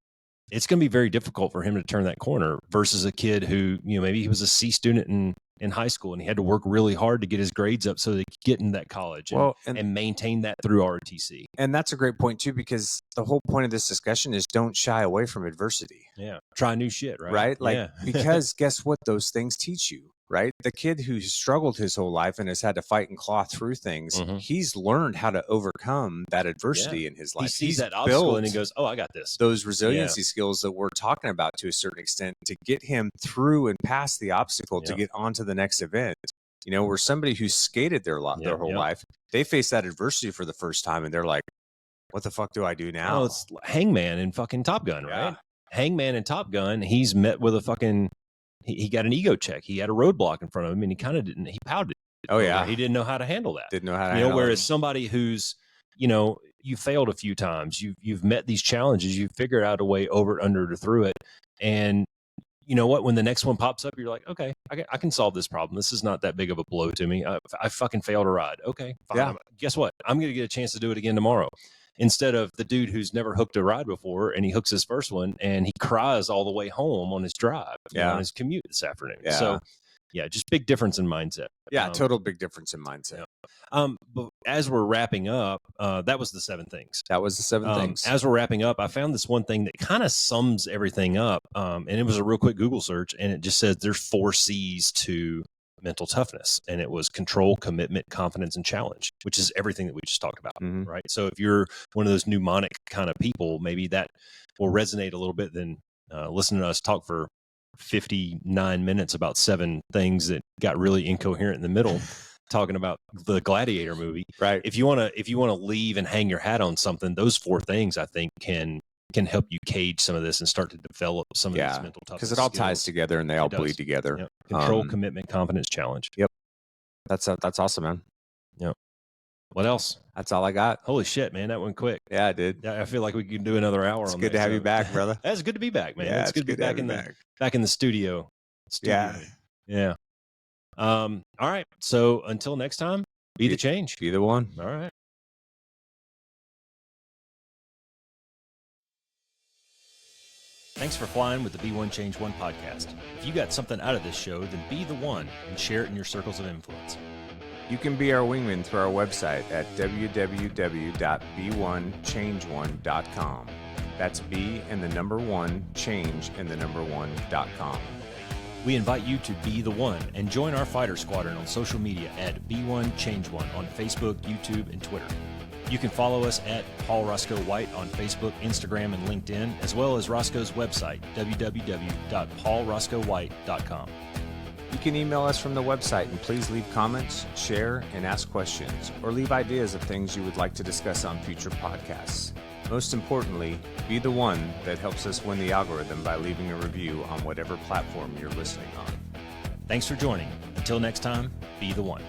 it's going to be very difficult for him to turn that corner versus a kid who, you know, maybe he was a C student in high school and he had to work really hard to get his grades up so that he could get into that college and maintain that through ROTC. And that's a great point too, because the whole point of this discussion is don't shy away from adversity. Yeah. Try new shit, right? Right? Like, because guess what those things teach you, right? The kid who's struggled his whole life and has had to fight and claw through things, he's learned how to overcome that adversity in his life. He sees that obstacle and he goes, oh, I got this. Those resiliency skills that we're talking about to a certain extent to get him through and past the obstacle to get on to the next event. You know, where somebody who's skated their whole life, they face that adversity for the first time and they're like, what the fuck do I do now? Well, it's Hangman in fucking Top Gun, right? Hangman in Top Gun, he's met with a fucking... He got an ego check. He had a roadblock in front of him, and he kind of didn't. He pouted. Oh yeah, he didn't know how to handle that. Didn't know how to handle whereas somebody who's, you know, you failed a few times. You've met these challenges. You figured out a way over it, under it, or through it. And you know what? When the next one pops up, you're like, okay, I can solve this problem. This is not that big of a blow to me. I fucking failed a ride. Okay, fine. Yeah. Guess what? I'm going to get a chance to do it again tomorrow. Instead of the dude who's never hooked a ride before and he hooks his first one and he cries all the way home on his drive, on his commute this afternoon. Yeah. So, just big difference in mindset. Yeah, total big difference in mindset. But as we're wrapping up, that was the 7 things. That was the 7 things. As we're wrapping up, I found this one thing that kind of sums everything up. And it was a real quick Google search, and it just says there's 4 C's to mental toughness, and it was control, commitment, confidence, and challenge, which is everything that we just talked about, right? So if you're one of those mnemonic kind of people, maybe that will resonate a little bit than listening to us talk for 59 minutes about 7 things that got really incoherent in the middle, talking about the Gladiator movie. Right. If you want to leave and hang your hat on something, those 4 things I think can help you cage some of this and start to develop some of these mental toughness. Because it all ties together and they all bleed together. Yep. Control, commitment, confidence, challenge. Yep. That's awesome, man. Yep. What else? That's all I got. Holy shit, man. That went quick. Yeah, it did. I feel like we could do another hour on that. It's good to have you back, brother. That's good to be back, man. Yeah, it's good to be back in the studio. Yeah. Yeah. All right. So until next time, be the change. Be the one. All right. Thanks for flying with the Be One Change One podcast. If you got something out of this show, then be the one and share it in your circles of influence. You can be our wingman through our website at www.be1change1.com. That's B and the number 1, change and the number 1.com. We invite you to be the one and join our fighter squadron on social media at Be1Change1 on Facebook, YouTube, and Twitter. You can follow us at Paul Roscoe White on Facebook, Instagram, and LinkedIn, as well as Roscoe's website, www.paulroscoewhite.com. You can email us from the website and please leave comments, share, and ask questions, or leave ideas of things you would like to discuss on future podcasts. Most importantly, be the one that helps us win the algorithm by leaving a review on whatever platform you're listening on. Thanks for joining. Until next time, be the one.